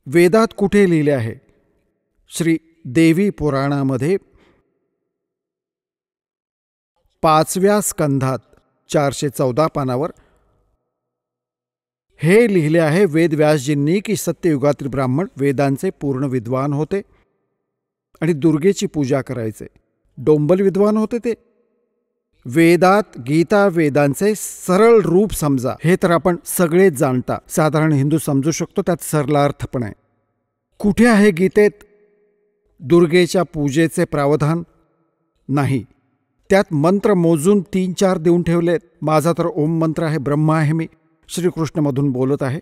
[SPEAKER 4] वेदात कुठे लिहिले आहे? श्री देवी पुराणामध्ये 5व्या स्कंधात 414 पानावर हे लिहिले आहे वेद व्यासजींनी की सत्ययुगातील ब्राह्मण वेदांचे पूर्ण विद्वान होते आणि दुर्गेची पूजा करायचे. डोंबल विद्वान होते ते. वेदात, गीता, वेदांचे सरळ रूप समजा, हे तर आपण सगळेच जाणता. साधारण हिंदू समजू शकतो, त्यात सरलार्थ पण आहे. कुठे आहे गीतेत दुर्गेच्या पूजेचे प्रावधान? नाही. त्यात मंत्र मोजून 3-4 देऊन ठेवलेत. माझा तर ओम मंत्र आहे, ब्रह्मा आहे मी, श्रीकृष्णमधून बोलत आहे.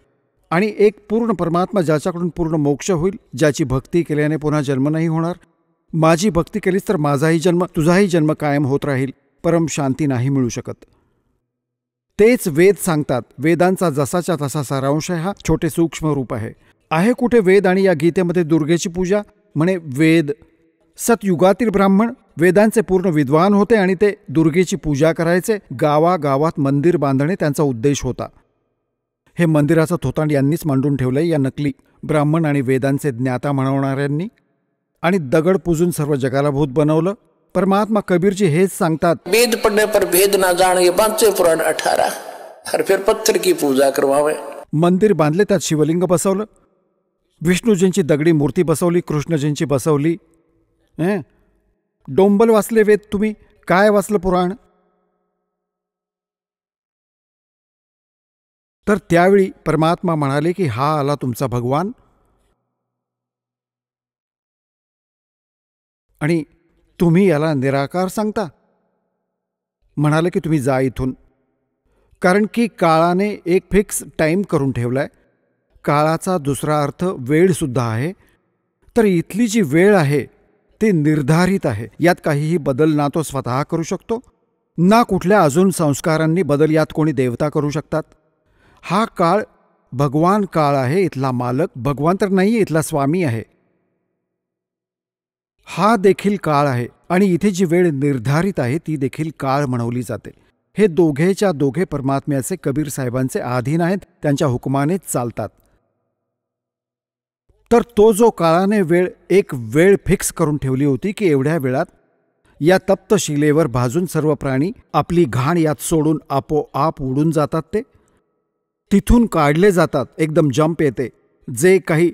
[SPEAKER 4] आणि एक पूर्ण परमात्मा ज्याच्याकडून पूर्ण मोक्ष होईल, ज्याची भक्ती केल्याने पुन्हा जन्म नाही होणार. माझी भक्ती केलीस तर माझाही जन्म, तुझाही जन्म कायम होत राहील, परम शांती नाही मिळू शकत. तेच वेद सांगतात. वेदांचा जसाच्या तसा सारांश आहे. हा छोटे सूक्ष्म रूप आहे. आहे कुठे वेद आणि या गीतेमध्ये दुर्गेची पूजा? म्हणे वेद, सतयुगातील ब्राह्मण वेदांचे पूर्ण विद्वान होते आणि ते दुर्गेची पूजा करायचे. गावागावात मंदिर बांधणे त्यांचा उद्देश होता. हे मंदिराचं थोतांड यांनीच मांडून ठेवलंय, या नकली ब्राह्मण आणि वेदांचे ज्ञाता म्हणवणाऱ्यांनी. आणि दगड पूजून सर्व जगाला भूत बनवलं. परमात्मा कबीरजी हेच सांगतात,
[SPEAKER 2] वेद पढ़ने पर भेद ना जान, ये बांचे पुराण 18, और फिर पत्थर की पूजा करवावे.
[SPEAKER 4] मंदिर बांधले, त्यात शिवलिंग बसवलं, विष्णूजींची दगडी मूर्ती बसवली, कृष्णजींची बसवली. डोंबल वाचले वेद तुम्ही, काय वाचलं पुराण? तर त्यावेळी परमात्मा म्हणाले की हा आला तुमचा भगवान आणि तुम्ही याला निराकार सांगता. म्हणाले की तुम्ही जा इथून, कारण की काळाने एक फिक्स टाईम करून ठेवलाय. काळाचा दुसरा अर्थ वेळसुद्धा आहे. तर इथली जी वेळ आहे ती निर्धारित आहे. यात काहीही बदल ना तो स्वतः करू शकतो, ना कुठल्या अजून संस्कारांनी बदल यात कोणी देवता करू शकतात. हा काळ भगवान काळ आहे, इथला मालक भगवान तर नाही, इथला स्वामी आहे. हा देखील काळ आहे आणि इथे जी वेळ निर्धारित आहे ती देखील काळ म्हणवली जाते. हे दोघेच्या दोघे परमात्म्याचे, कबीर साहेबांचे अधीन आहेत, त्यांच्या हुकमानेच चालतात. तर तो जो काळाने एक वेळ फिक्स करून ठेवली होती की एवढ्या वेळात या तप्त शिलेवर भाजून सर्व प्राणी आपली घाण यात सोडून आपोआप उडून जातात, ते तिथून काढले जातात. एकदम जंप येते. जे काही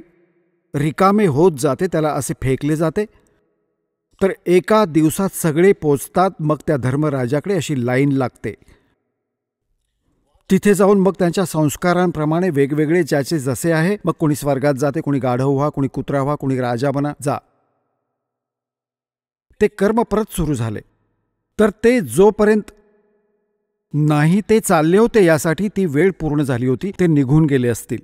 [SPEAKER 4] रिकामे होत जाते त्याला असे फेकले जाते. तर एका दिवसात सगळे पोचतात. मग त्या धर्मराजाकडे अशी लाईन लागते. तिथे जाऊन मग त्यांच्या संस्कारांप्रमाणे वेगवेगळे ज्याचे जसे आहे, मग कोणी स्वर्गात जाते, कोणी गाढव व्हा, कोणी कुत्रा व्हा, कोणी राजा बना, जा. ते कर्म परत सुरू झाले. तर ते जोपर्यंत नाही ते चालले होते, यासाठी ती वेळ पूर्ण झाली होती, ते निघून गेले असतील.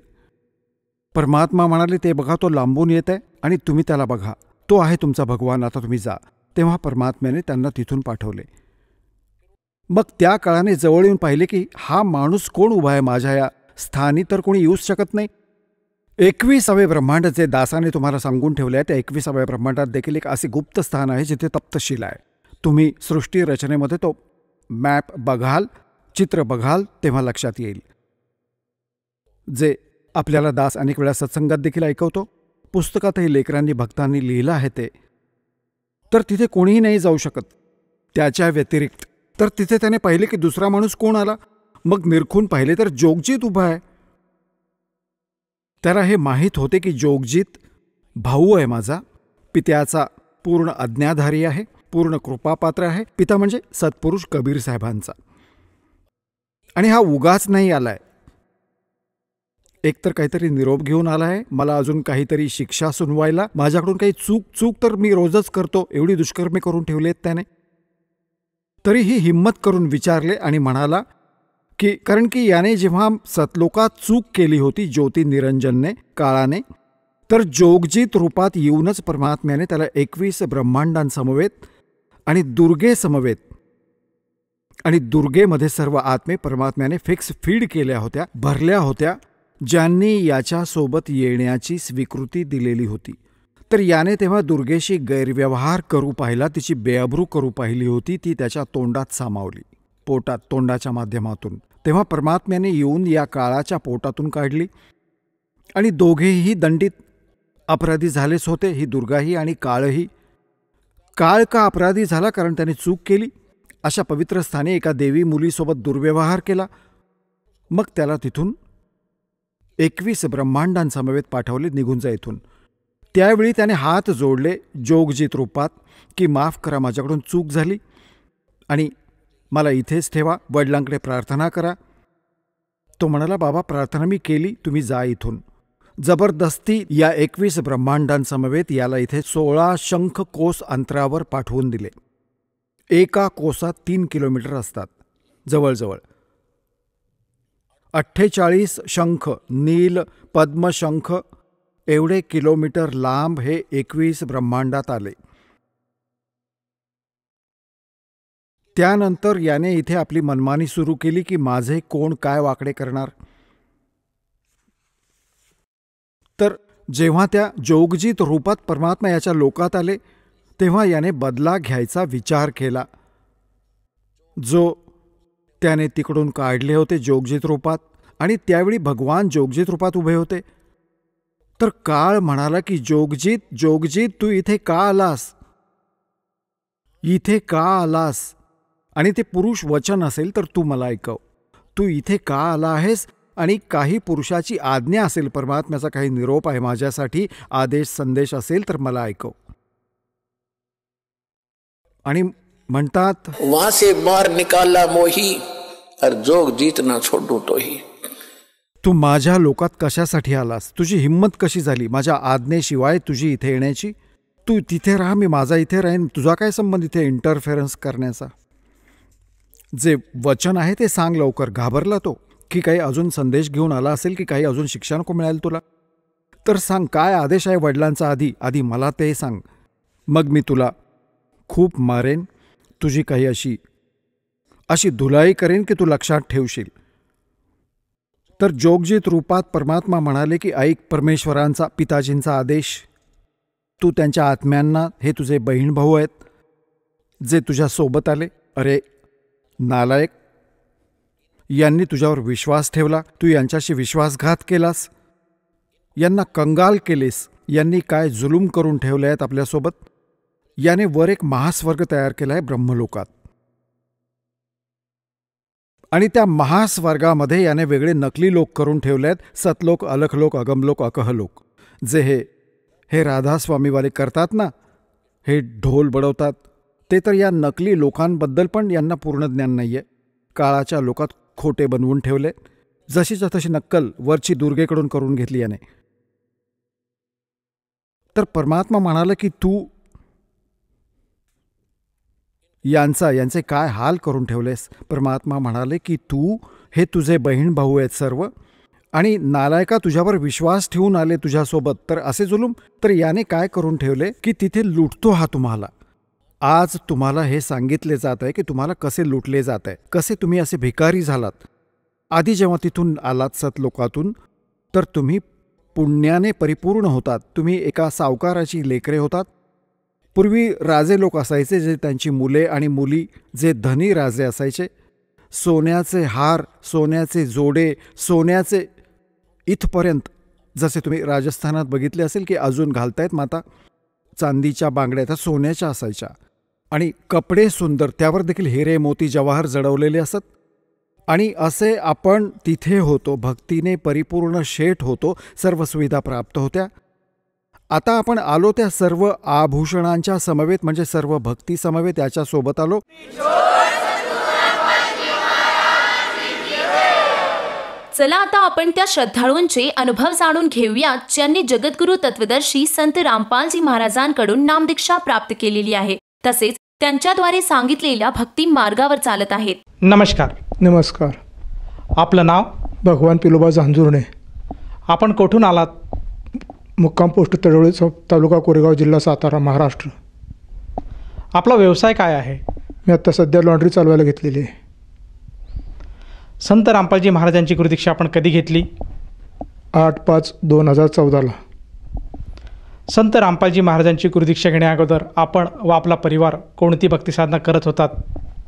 [SPEAKER 4] परमात्मा म्हणाले, ते बघा तो लांबून येत आहे आणि तुम्ही त्याला बघा, तो आहे तुमचा भगवान, आता तुम्ही जा. तेव्हा परमात्म्याने त्यांना तिथून पाठवले. मग त्या काळाने जवळ येऊन पाहिले की हा माणूस कोण उभा आहे माझ्या या स्थानी, तर कोणी येऊच शकत नाही. 21वे ब्रह्मांड जे दासाने तुम्हाला सांगून ठेवले आहे, त्या 21व्या ब्रह्मांडात देखील एक असे गुप्त स्थान आहे जिथे तप्तशील आहे. तुम्ही सृष्टी रचनेमध्ये तो मॅप बघाल, चित्र बघाल, तेव्हा लक्षात येईल. जे आपल्याला दास अनेक वेळा सत्संगात देखील ऐकवतो, पुस्तकातही लेकरांनी भक्तांनी लिहिलं आहे ते. तर तिथे कोणीही नाही जाऊ शकत त्याच्या व्यतिरिक्त. तर तिथे त्याने पाहिले की दुसरा माणूस कोण आला. मग निरखून पाहिले तर जोगजीत उभा आहे. त्याला हे माहीत होते की जोगजीत भाऊ आहे माझा, पित्याचा पूर्ण आज्ञाधारी आहे, पूर्ण कृपापात्र आहे. पिता म्हणजे सत्पुरुष कबीर साहेबांचा. आणि हा उगाच नाही आलाय, एकतर काहीतरी निरोप घेऊन आलाय, मला अजून काहीतरी शिक्षा सुनवायला, माझ्याकडून काही चूक तर मी रोजच करतो, एवढी दुष्कर्मे करून ठेवलेत त्याने. तरीही हिम्मत करून विचारले आणि म्हणाला की कारण की याने जेव्हा सतलोकात चूक केली होती ज्योती निरंजनने, काळाने, तर जोगजीत रूपात येऊनच परमात्म्याने त्याला 21 ब्रह्मांडांसमवेत आणि दुर्गेसमवेत, आणि दुर्गेमध्ये सर्व आत्मे परमात्म्याने फिक्स फीड केल्या होत्या, भरल्या होत्या, ज्यांनी याच्यासोबत येण्याची स्वीकृती दिलेली होती. तर याने तेव्हा दुर्गेशी गैरव्यवहार करू पाहिला, तिची बेअब्रू करू पाहिली होती, ती त्याच्या तोंडात सामावली, पोटात, तोंडाच्या माध्यमातून. तेव्हा परमात्म्याने येऊन या काळाच्या पोटातून काढली आणि दोघेही दंडित अपराधी झालेच होते, ही दुर्गाही आणि काळही. काळ का अपराधी झाला? कारण त्याने चूक केली, अशा पवित्र स्थानी एका देवी मुलीसोबत दुर्व्यवहार केला. मग त्याला तिथून 21 ब्रह्मांडांसमवेत पाठवले, निघून जा इथून. त्यावेळी त्याने हात जोडले जोगजीत रूपात की माफ करा, माझ्याकडून चूक झाली आणि मला इथेच ठेवा, वडिलांकडे प्रार्थना करा. तो म्हणाला, बाबा प्रार्थना मी केली, तुम्ही जा इथून. जबरदस्ती या 21 ब्रह्मांडांसमवेत याला इथे 16 शंख कोस अंतरावर पाठवून दिले. एका कोसात 3 किलोमीटर असतात जवळजवळ. 48 शंख, नील पद्मशंख एवढे किलोमीटर लांब हे 21 ब्रह्मांडात आले. त्यानंतर याने इथे आपली मनमानी सुरू केली की माझे कोण काय वाकडे करणार. तर जेव्हा त्या जोगजीत रूपात परमात्मा याच्या लोकात आले, तेव्हा याने बदला घ्यायचा विचार केला, जो त्याने तिकडून काढले होते जोगजीत रूपात. आणि त्यावेळी भगवान जोगजीत रूपात उभे होते. तर काळ म्हणाला की जोगजीत तू इथे का आलास, इथे का आलास? आणि ते पुरुष वचन असेल तर तू मला ऐकव, तू इथे का आला आहेस? आणि काही पुरुषाची आज्ञा असेल, परमात्म्याचा काही निरोप आहे माझ्यासाठी, आदेश संदेश असेल तर मला ऐकव. आणि म्हणतात,
[SPEAKER 2] वहां से बाहर निकाला मोही और जोगजीत ना छोडू तोही.
[SPEAKER 4] तू माझ्या लोकात कशासाठी आलास? तुझी हिंमत कशी झाली माझ्या आज्ञेशिवाय तुझी इथे येण्याची? तू तिथे राहा, मी माझा इथे राहीन, तुझा काय संबंध इथे इंटरफेरन्स करण्याचा? जे वचन आहे ते सांग लवकर. घाबरला तो की काही अजून संदेश घेऊन आला असेल, की काही अजून शिक्षा नको मिळेल तुला. तर सांग काय आदेश आहे वडिलांचा, आधी मला ते सांग, मग मी तुला खूप मारेन, तुझी काही अशी धुलाई करेन की तू लक्षात ठेवशील. तर जोगजित रूपात परमात्मा म्हणाले की ऐक परमेश्वरांचा, पिताजींचा आदेश. तू त्यांच्या आत्म्यांना, हे तुझे बहीण भाऊ आहेत जे तुझ्या सोबत आले. अरे नालायक, यांनी तुझ्यावर विश्वास ठेवला, तू यांच्याशी विश्वासघात केलास, यांना कंगाल केलेस. यांनी काय जुलूम करून ठेवले आहेत आपल्यासोबत. याने वर एक महास्वर्ग तयार केला आहे ब्रह्मलोकात, आणि त्या महास्वर्गामध्ये याने वेगळे नकली लोक करून ठेवले आहेत, सतलोक, अलखलोक, अगमलोक, अकहलोक. जे हे राधास्वामीवाले करतात ना, हे ढोल बडवतात, ते तर या नकली लोकांबद्दल पण यांना पूर्ण ज्ञान नाही आहे. काळाच्या लोकात खोटे बनवून ठेवले, जशीच्या तशी नक्कल वरची दुर्गेकडून करून घेतली याने. तर परमात्मा म्हणाला की तू यांचे काय हाल करून ठेवलेस. परमात्मा म्हणाले की तू, हे तुझे बहीण भाऊ आहेत सर्व, आणि नालायका तुझ्यावर विश्वास ठेवून आले तुझ्यासोबत, तर असे जुलूम. तर याने काय करून ठेवले की तिथे लुटतो हा तुम्हाला. आज तुम्हाला हे सांगितले जात आहे की तुम्हाला कसे लुटले जात आहे, कसे तुम्ही असे भिकारी झालात. आधी जेव्हा तिथून आलात सतलोकातून, तर तुम्ही पुण्याने परिपूर्ण होतात. तुम्ही एका सावकाराची लेकरे होतात. पूर्वी राजे लोक असायचे, जे त्यांची मुले आणि मुली, जे धनी राजे असायचे, सोन्याचे हार, सोन्याचे जोडे, सोन्याचे इथपर्यंत, जसे तुम्ही राजस्थानात बघितले असेल की अजून घालतायत माता, चांदीच्या बांगड्या त्या सोन्याच्या असायच्या, आणि कपडे सुंदर, त्यावर देखील हिरे मोती जवाहर जडवलेले असत. आणि असे आपण तिथे होतो, भक्तीने परिपूर्ण शेठ होतो, सर्व सुविधा प्राप्त होत्या. आता आपण आलो त्या सर्व आभूषणांच्या समवेत, म्हणजे सर्व भक्ती समवेत याच्यासोबत आलो.
[SPEAKER 1] चला आता आपण त्या श्रद्धाळूंचे अनुभव जाणून घेऊयात, ज्यांनी जगद्गुरु तत्वदर्शी संत रामपालजी महाराजांकडून नामदीक्षा प्राप्त केलेली आहे, तसेच त्यांच्याद्वारे सांगितलेल्या भक्ती मार्गावर चालत आहेत.
[SPEAKER 5] नमस्कार.
[SPEAKER 6] नमस्कार.
[SPEAKER 5] आपलं नाव?
[SPEAKER 6] भगवान पिलोबा झांजुर्णे.
[SPEAKER 5] आपण कुठून आलात?
[SPEAKER 6] मुक्काम पोस्ट तडोळी, तालुका कोरेगाव, जिल्हा सातारा, महाराष्ट्र.
[SPEAKER 5] आपला व्यवसाय काय आहे?
[SPEAKER 6] मी आत्ता सध्या लॉन्ड्री चालवायला घेतलेली आहे.
[SPEAKER 5] संत रामपालजी महाराजांची गुरुदीक्षा आपण कधी घेतली?
[SPEAKER 6] 8/5/2014.
[SPEAKER 5] संत रामपालजी महाराजांची गुरुदीक्षा घेण्या अगोदर आपण व आपला परिवार कोणती भक्ती साधना करत होतात?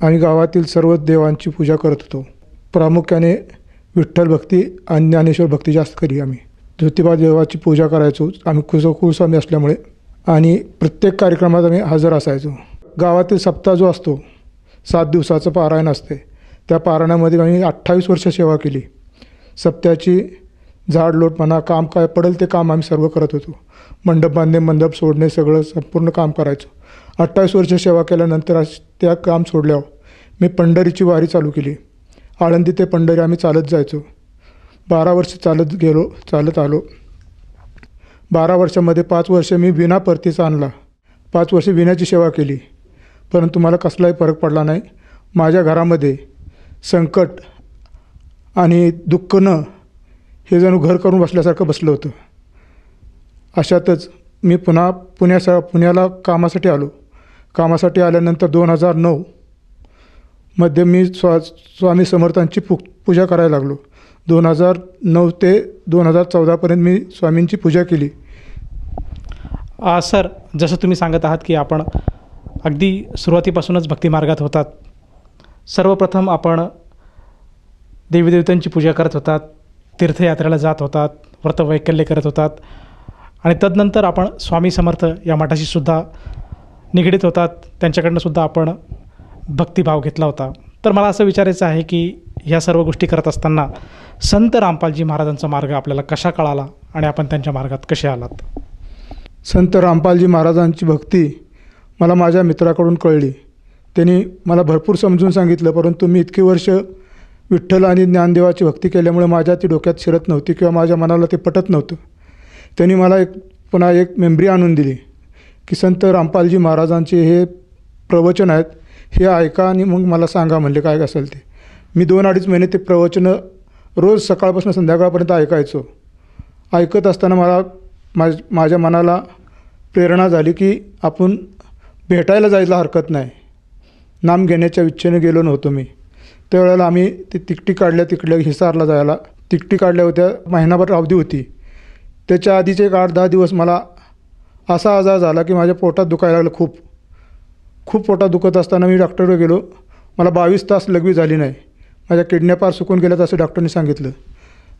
[SPEAKER 6] आणि गावातील सर्व देवांची पूजा करत होतो. प्रामुख्याने विठ्ठल भक्ती आणि ज्ञानेश्वर भक्ती जास्त करी. आम्ही ज्योतिबा देवाची पूजा करायचो, आम्ही कुलस्वामी असल्यामुळे, आणि प्रत्येक कार्यक्रमात आम्ही हजर असायचो. गावातील सप्ताह जो असतो, 7 दिवसाचं पारायण असते, त्या पारायणामध्ये आम्ही 28 वर्ष सेवा केली. सप्त्याची झाडलोट म्हणा, काम काय पडेल ते काम आम्ही सर्व करत होतो. मंडप बांधणे, मंडप सोडणे, सगळं संपूर्ण काम करायचो. 28 वर्ष सेवा केल्यानंतर त्या काम सोडल्यावर मी पंढरीची वारी चालू केली. आळंदी ते पंढरी आम्ही चालत जायचो. 12 वर्ष चालत आलो. 12 वर्षामध्ये 5 वर्ष मी विना परतीचा आणला. 5 वर्ष विण्याची सेवा केली, परंतु मला कसलाही फरक पडला नाही. माझ्या घरामध्ये संकट आणि दुःख हे जणू घर करून बसल्यासारखं बसलं होतं. अशातच मी पुण्याला कामासाठी आलो. कामासाठी आल्यानंतर 2009 मध्ये मी स्वामी समर्थांची पूजा करायला लागलो. 2009 ते 2014पर्यंत मी स्वामींची पूजा केली.
[SPEAKER 5] सर, जसं तुम्ही सांगत आहात की आपण अगदी सुरुवातीपासूनच भक्तिमार्गात होतात. सर्वप्रथम आपण देवीदेवतांची पूजा करत होतात, तीर्थयात्रेला जात होतात, व्रतवैकल्य करत होतात, आणि तदनंतर आपण स्वामी समर्थ या मठाशी सुद्धा निगडीत होतात. त्यांच्याकडनं सुद्धा आपण भक्तिभाव घेतला होता. तर मला असं विचारायचं आहे की ह्या सर्व गोष्टी करत असताना संत रामपालजी महाराजांचा मार्ग आपल्याला कशा कळाला आणि आपण त्यांच्या मार्गात कसे आलात?
[SPEAKER 6] संत रामपालजी महाराजांची भक्ती मला माझ्या मित्राकडून कळली. त्यांनी मला भरपूर समजून सांगितलं, परंतु मी इतकी वर्ष विठ्ठल आणि ज्ञानदेवाची भक्ती केल्यामुळे माझ्या ती डोक्यात शिरत नव्हती किंवा माझ्या मनाला ते पटत नव्हतं. त्यांनी मला पुन्हा एक मेमरी आणून दिली की संत रामपालजी महाराजांचे हे प्रवचन आहेत, हे ऐका आणि मग मला सांगा म्हणले काय असेल ते. मी 2-2.5 महिने ते प्रवचनं रोज सकाळपासून संध्याकाळपर्यंत ऐकायचो. ऐकत असताना मला माझ्या मनाला प्रेरणा झाली की आपण भेटायला जायला हरकत नाही. नाम घेण्याच्या इच्छेने गेलो नव्हतो मी. त्यावेळेला आम्ही ती तिकटी काढल्या तिकडल्या हिसारला जायला. तिकटी काढल्या होत्या, महिनाभर अवधी होती. त्याच्या आधीचे एक 8-10 दिवस मला असा आजार झाला की माझ्या पोटात दुखायला लागलं. खूप खूप पोटात दुखत असताना मी डॉक्टरवर गेलो. मला 22 तास लघवी झाली नाही. माझ्या किडन्या पार सुकून गेल्यात असं डॉक्टरने सांगितलं.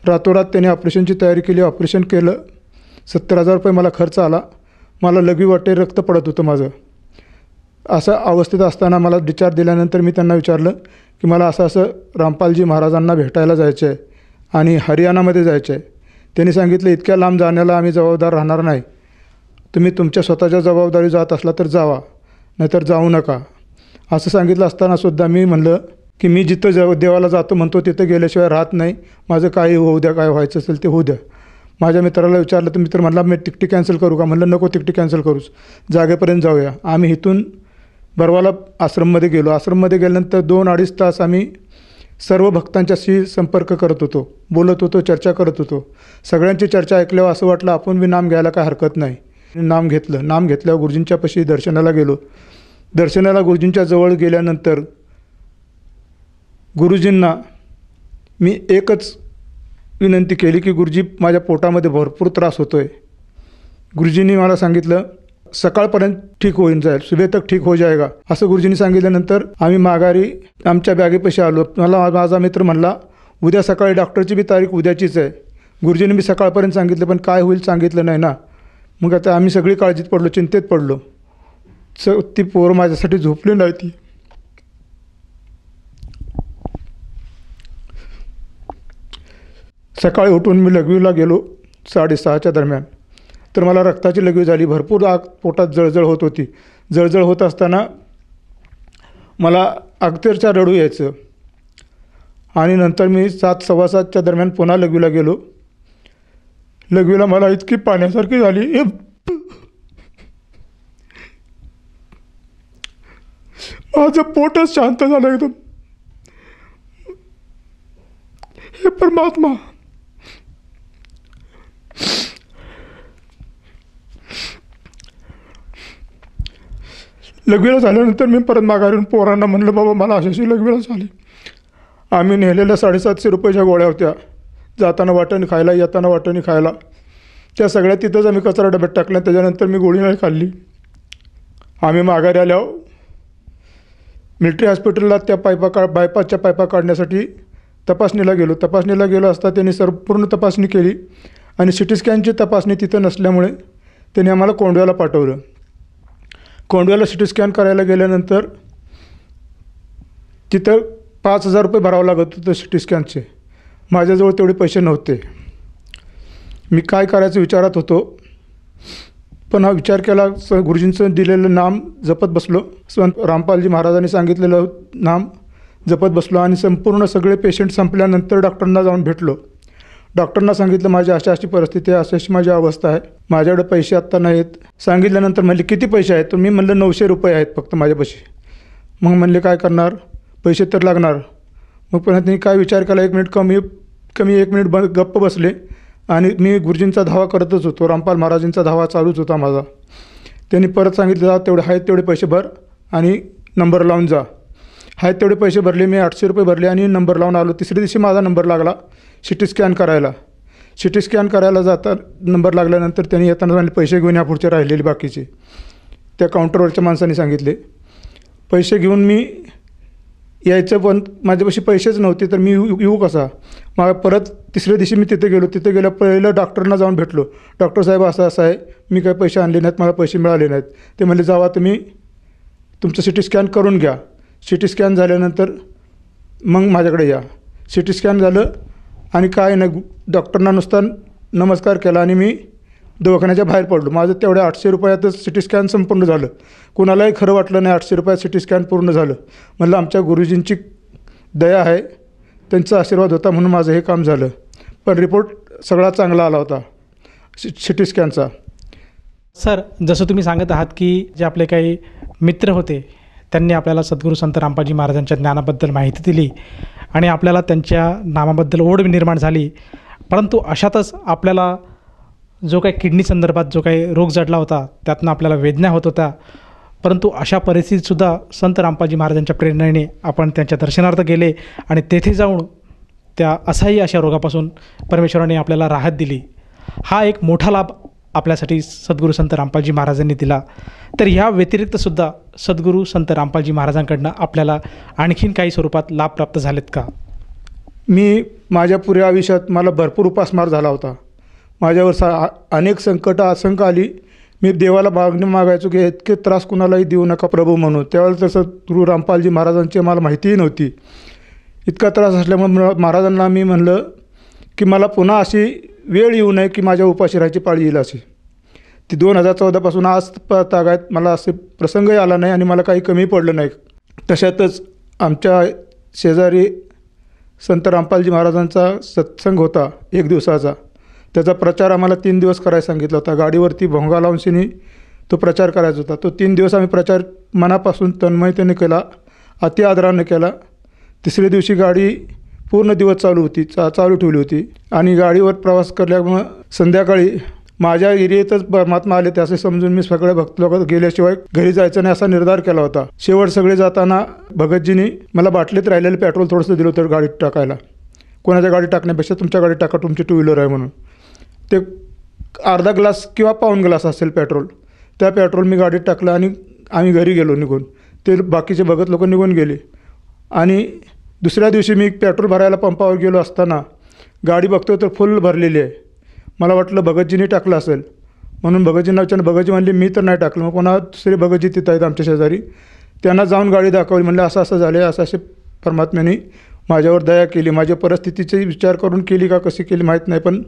[SPEAKER 6] रातोरात त्याने ऑपरेशनची तयारी केली. ऑपरेशन केलं. 70,000 रुपये मला खर्च आला. मला लघवी वाटे रक्त पडत होतं माझं. अशा अवस्थेत असताना मला डिस्चार्ज दिल्यानंतर मी त्यांना विचारलं की मला असं रामपालजी महाराजांना भेटायला जायचं आहे आणि हरियाणामध्ये जायचं आहे. त्यांनी सांगितलं इतक्या लांब जाण्याला आम्ही जबाबदार राहणार नाही. तुम्ही तुमच्या स्वतःच्या जबाबदारी जात असला तर जावा, नाहीतर जाऊ नका असं सांगितलं असतानासुद्धा मी म्हणलं की मी जिथं देवाला जातो म्हणतो तिथं गेल्याशिवाय राहत नाही. माझं काही होऊ द्या, काय व्हायचं असेल ते होऊ द्या. माझ्या मित्राला विचारलं तर मित्र म्हणला मी तिकटी कॅन्सल करू का? म्हणलं नको तिकटी कॅन्सल करूच, जागेपर्यंत जाऊया. आम्ही इथून बरवाला आश्रममध्ये गेलो. आश्रममध्ये गेल्यानंतर 2-2.5 तास आम्ही सर्व भक्तांच्याशी संपर्क करत होतो, बोलत होतो, चर्चा करत होतो. सगळ्यांची चर्चा ऐकल्यावर असं वाटलं आपण बी नाम घ्यायला काय हरकत नाही. नाम घेतलं. नाम घेतल्यावर गुरुजींच्या पाशी दर्शनाला गेलो. दर्शनाला गुरुजींच्या जवळ गेल्यानंतर गुरुजींना मी एकच विनंती केली की गुरुजी माझ्या पोटामध्ये भरपूर त्रास होतो आहे. गुरुजींनी मला सांगितलं सकाळपर्यंत ठीक होऊन जाईल, सुबह तक ठीक हो जाएगा असं गुरुजींनी सांगितल्यानंतर आम्ही माघारी आमच्या बॅगेपाशी आलो. मला माझा मित्र म्हणला उद्या सकाळी डॉक्टरची बी तारीख उद्याचीच आहे. गुरुजींनी मी सकाळपर्यंत सांगितलं पण काय होईल सांगितलं नाही ना. मग आता आम्ही सगळी काळजीत पडलो, चिंतेत पडलो. ती पोरं माझ्यासाठी झोपली नाही. ती सकाळी उठून मी लघवीला गेलो 6:30च्या दरम्यान. तर मला रक्ताची लघवी झाली. भरपूर आग पोटात जळजळ होत होती. जळजळ होत असताना मला अक्षरशः रडू यायचं. आणि नंतर मी 7:15च्या दरम्यान पुन्हा लघवीला गेलो. लघवीला मला इतकी पाण्यासारखी झाली, माझं पोटच शांत झालं एकदम. हे परमात्मा, लघवीला झाल्यानंतर मी परत माघारून पोरांना म्हणलं बाबा मला अशी लघवीला झाली. आम्ही नेलेल्या 750 रुपयाच्या गोळ्या होत्या. जाताना वाटणी खायला, येताना वाटणी खायला, त्या सगळ्या तिथंच आम्ही कचरा डब्यात टाकल्या. त्याच्यानंतर मी गोळी नाही खाल्ली. आम्ही माघारी आल्यावर मिलिटरी हॉस्पिटलला त्या बायपासच्या पायपा काढण्यासाठी तपासणीला गेलो. तपासणीला गेलो असता त्यांनी पूर्ण तपासणी केली आणि सिटी स्कॅनची तपासणी तिथं नसल्यामुळे त्यांनी आम्हाला कोंडव्याला पाठवलं. कोंडव्याला सिटी स्कॅन करायला गेल्यानंतर तिथं 5,000 रुपये भरावं लागत होतं सिटी स्कॅनचे. माझ्याजवळ तेवढे पैसे नव्हते. मी काय करायचं विचारात होतो, पण हा विचार केला. गुरुजींचं दिलेलं नाम जपत बसलो. संत रामपालजी महाराजांनी सांगितलेलं नाम जपत बसलो आणि संपूर्ण सगळे पेशंट संपल्यानंतर डॉक्टरांना जाऊन भेटलो. डॉक्टरांना सांगितलं माझी अशी परिस्थिती आहे, अशी माझी अवस्था आहे, माझ्याकडे पैसे आत्ता नाहीत. सांगितल्यानंतर म्हणले किती पैसे आहेत? तर मी म्हणलं 900 रुपये आहेत फक्त माझ्यापाशी. मग म्हणले काय करणार, पैसे तर लागणार. मग पण त्यांनी काय विचार केला, 1 मिनिट गप्प बसले आणि मी गुरुजींचा धावा करतच होतो. रामपाल महाराजांचा धावा चालूच होता माझा. त्यांनी परत सांगितलं जा तेवढे आहेत तेवढे पैसे भर आणि नंबर लावून जा. आहेत तेवढे पैसे भरले. मी 800 रुपये भरले आणि नंबर लावून आलो. तिसऱ्या दिवशी माझा नंबर लागला सिटी स्कॅन करायला. सिटी स्कॅन करायला जाता नंबर लागल्यानंतर त्यांनी येताना सांगितले पैसे घेऊन या पुढचे राहिलेले बाकीचे. त्या काउंटरवरच्या माणसांनी सांगितले. पैसे घेऊन मी यायचं पण माझ्यापाशी पैसेच नव्हते, तर मी येऊ कसा? मग परत तिसऱ्या दिवशी मी तिथे गेलो. तिथे गेल्या पहिलं डॉक्टरना जाऊन भेटलो. डॉक्टर साहेब असं आहे, मी काही पैसे आणले नाहीत, मला पैसे मिळाले नाहीत. ते म्हणले जावा तुम्ही तुमचं सिटी स्कॅन करून घ्या. सिटी स्कॅन झाल्यानंतर मग माझ्याकडे या. सिटी स्कॅन झालं आणि काय नाही, डॉक्टरना नुसता नमस्कार केला आणि मी दवाखान्याच्या बाहेर पडलो. माझं तेवढ्या 800 रुपयातच सिटी स्कॅन संपूर्ण झालं. कुणालाही खरं वाटलं नाही 800 रुपयात सिटी स्कॅन पूर्ण झालं. म्हणलं आमच्या गुरुजींची दया आहे, त्यांचा आशीर्वाद होता म्हणून माझं हे काम झालं. पण रिपोर्ट सगळा चांगला आला होता सिटी स्कॅनचा.
[SPEAKER 5] सर, जसं तुम्ही सांगत आहात की जे आपले काही मित्र होते त्यांनी आपल्याला सद्गुरू संत रामपालजी महाराजांच्या ज्ञानाबद्दल माहिती दिली आणि आपल्याला त्यांच्या नामाबद्दल ओढ निर्माण झाली. परंतु अशातच आपल्याला जो काही किडनी संदर्भात जो काही रोग जडला होता त्यातनं आपल्याला वेदना होत होत्या. परंतु अशा परिस्थितीतसुद्धा संत रामपालजी महाराजांच्या प्रेरणेने आपण त्यांच्या दर्शनार्थ गेले आणि तेथे जाऊन त्या असह्य अशा रोगापासून परमेश्वराने आपल्याला राहत दिली. हा एक मोठा लाभ आपल्यासाठी सद्गुरू संत रामपालजी महाराजांनी दिला. तर ह्या व्यतिरिक्तसुद्धा सद्गुरू संत रामपालजी महाराजांकडनं आपल्याला आणखीन काही स्वरूपात लाभ प्राप्त झालेत का?
[SPEAKER 6] मी माझ्या पुऱ्या आयुष्यात मला भरपूर उपासमार झाला होता. माझ्यावर अनेक संकटं असंख्य आली. मी देवाला मागणी मागायचो की इतके त्रास कुणालाही देऊ नका प्रभू म्हणून. त्यावेळेला तसं गुरु रामपालजी महाराजांची मला माहितीही नव्हती. इतका त्रास असल्यामुळे महाराजांना मी म्हणलं की मला पुन्हा अशी वेळ येऊ नये की माझ्या उपाशी राहायची पाळी येईल अशी. ती 2014पासून आज तागायत मला असे प्रसंगही आला नाही आणि मला काही कमी पडलं नाही. तशातच आमच्या शेजारी संत रामपालजी महाराजांचा सत्संग होता 1 दिवसाचा. त्याचा प्रचार आम्हाला 3 दिवस करायला सांगितला होता. गाडीवरती भोंगा लावून शिनी तो प्रचार करायचा होता. तो 3 दिवस आम्ही प्रचार मनापासून तन्मयतेने केला, अति आदराने केला. तिसऱ्या दिवशी गाडी पूर्ण दिवस चालू ठेवली होती आणि गाडीवर प्रवास केल्यामुळं संध्याकाळी माझ्या एरियातच परमात्मा आले ते असे समजून मी सगळे भक्त लोक गेल्याशिवाय घरी जायचं नाही असा निर्धार केला होता. शेवट सगळे जाताना भगतजींनी मला बाटलीत राहिलेलं पेट्रोल थोडंसं दिलं होतं गाडीत टाकायला. कोणाच्या गाडीत टाकण्यापेक्षा तुमच्या गाडीत टाका, तुमची 2 व्हीलर आहे म्हणून. ते अर्धा ग्लास किंवा पाऊण ग्लास असेल पेट्रोल. त्या पेट्रोल मी गाडीत टाकलं आणि आम्ही घरी गेलो निघून. ते बाकीचे भगत लोक निघून गेले. आणि दुसऱ्या दिवशी मी पेट्रोल भरायला पंपावर गेलो असताना गाडी बघतो तर फुल भरलेली आहे. मला वाटलं भगतजींनी टाकलं असेल म्हणून भगतजींना विचारलं. भगतजी म्हणले मी तर नाही टाकलं. मग कोणा दुसरे भगतजी तिथं आहेत आमच्या शेजारी, त्यांना जाऊन गाडी दाखवली. म्हणलं असं असं झालं, असं असे परमात्म्याने माझ्यावर दया केली. माझ्या परिस्थितीचे विचार करून केली का कशी केली माहीत नाही, पण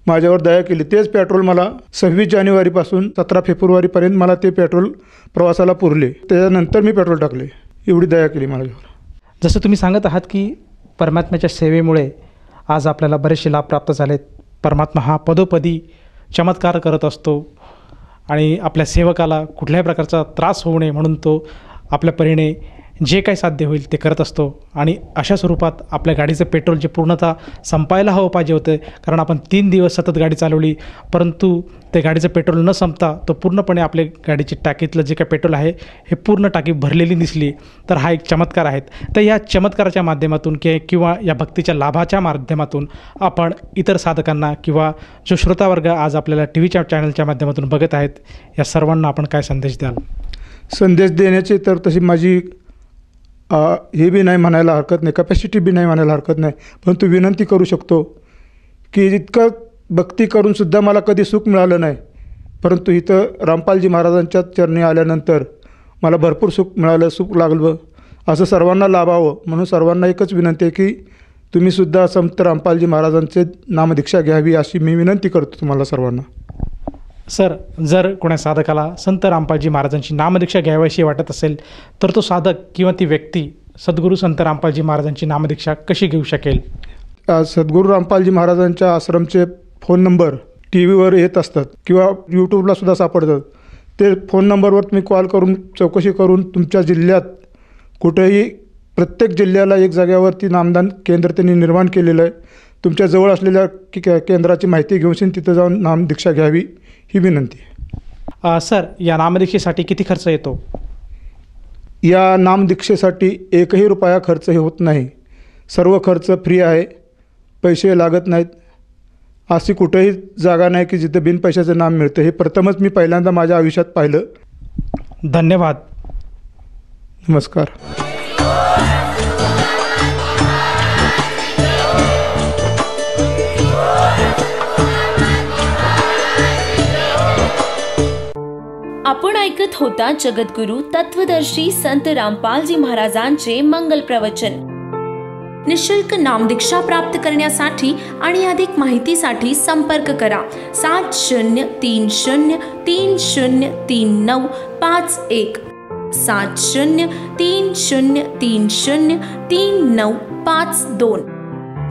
[SPEAKER 6] माझ्यावर दया केली. तेच पेट्रोल मला 26 जानेवारीपासून 17 फेब्रुवारीपर्यंत मला ते पेट्रोल प्रवासाला पुरले. त्याच्यानंतर मी पेट्रोल टाकले. एवढी दया केली माझ्यावर.
[SPEAKER 5] जसं तुम्ही सांगत आहात की परमात्म्याच्या सेवेमुळे आज आपल्याला बरेचसे लाभ प्राप्त झालेत. परमात्मा हा पदोपदी चमत्कार करत असतो आणि आपल्या सेवकाला कुठल्याही प्रकारचा त्रास होऊ नये म्हणून तो आपल्या परीने जे काही साध्य होईल ते करत असतो. आणि अशा स्वरूपात आपल्या गाडीचं पेट्रोल जे पूर्णतः संपायला हवं पाहिजे होतं, कारण आपण 3 दिवस सतत गाडी चालवली, परंतु ते गाडीचं पेट्रोल न संपता तो पूर्णपणे आपल्या गाडीची टाकीतलं जे काही पेट्रोल आहे हे पूर्ण टाकी भरलेली दिसली. तर हा एक चमत्कार आहेत. तर या चमत्काराच्या माध्यमातून किंवा या भक्तीच्या लाभाच्या माध्यमातून आपण इतर साधकांना किंवा जो श्रोतावर्ग आज आपल्याला टी व्हीच्या चॅनलच्या माध्यमातून बघत आहेत या सर्वांना आपण काय संदेश द्याल?
[SPEAKER 6] संदेश देण्याची तर तशी माझी हे बी नाही म्हणायला हरकत नाही, कॅपॅसिटी बी नाही म्हणायला हरकत नाही, परंतु विनंती करू शकतो की इतकं भक्ती करूनसुद्धा मला कधी सुख मिळालं नाही, परंतु इथं रामपालजी महाराजांच्या चरणी आल्यानंतर मला भरपूर सुख मिळालं, सुख लागलं. असं सर्वांना लाभावं म्हणून सर्वांना एकच विनंती आहे की तुम्हीसुद्धा संत रामपालजी महाराजांचे नामदीक्षा घ्यावी अशी मी विनंती करतो तुम्हाला सर्वांना.
[SPEAKER 5] सर, जर कोणा साधकाला संत रामपालजी महाराजांची नामदीक्षा घ्यावीशी वाटत असेल तर तो साधक किंवा ती व्यक्ती सद्गुरू संत रामपालजी महाराजांची नामदीक्षा कशी घेऊ शकेल?
[SPEAKER 6] सद्गुरू रामपालजी महाराजांच्या आश्रमचे फोन नंबर टी व्हीवर येत असतात किंवा यूट्यूबला सुद्धा सापडतात. ते फोन नंबरवर तुम्ही कॉल करून चौकशी करून तुमच्या जिल्ह्यात कुठेही प्रत्येक जिल्ह्याला एक जाग्यावरती नामदान केंद्र त्यांनी निर्माण केलेलं आहे. तुमच्या जवळ असलेल्या केंद्राची माहिती घेऊन तिथं जाऊन नामदीक्षा घ्यावी ही विनंती आहे.
[SPEAKER 5] सर, या नामदीक्षेसाठी किती खर्च येतो?
[SPEAKER 6] या नामदीक्षेसाठी 1ही रुपया खर्च होत नाही. सर्व खर्च फ्री आहे, पैसे लागत नाहीत. अशी कुठेही जागा नाही की जिथे बिन पैशाचं नाम मिळतं. हे प्रथमच मी पहिल्यांदा माझ्या आयुष्यात पाहिलं.
[SPEAKER 5] धन्यवाद.
[SPEAKER 6] नमस्कार.
[SPEAKER 1] आपण ऐकत होता जगद्गुरु तत्वदर्शी संत रामपालजी महाराजांचे मंगल प्रवचन. निशुल्क नामदीक्षा प्राप्त करण्यासाठी आणि अधिक माहितीसाठी संपर्क करा 7030303951 7030303952.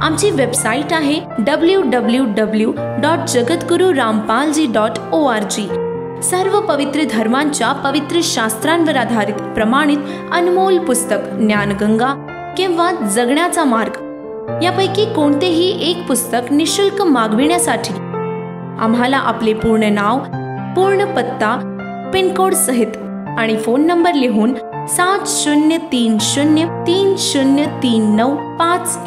[SPEAKER 1] आमची वेबसाईट आहे www.jagadgururampalji.org. सर्व पवित्र धर्मांच्या पवित्र शास्त्रांवर आधारित प्रमाणित अनमोल पुस्तक ज्ञानगंगा किंवा जगण्याचा मार्ग यापैकी कोणतेही एक पुस्तक निशुल्क मागविण्यासाठी आम्हाला आपले पूर्ण नाव, पूर्ण पत्ता, पिनकोड सहित आणि फोन नंबर लिहून 7030303951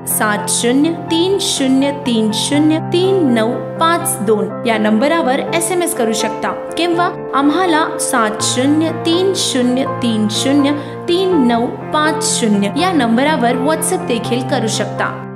[SPEAKER 1] 7030303952 या नंबरावर SMS करू शकता किंवा आम्हाला 7030303950 या नंबरावर WhatsApp देखील करू शकता.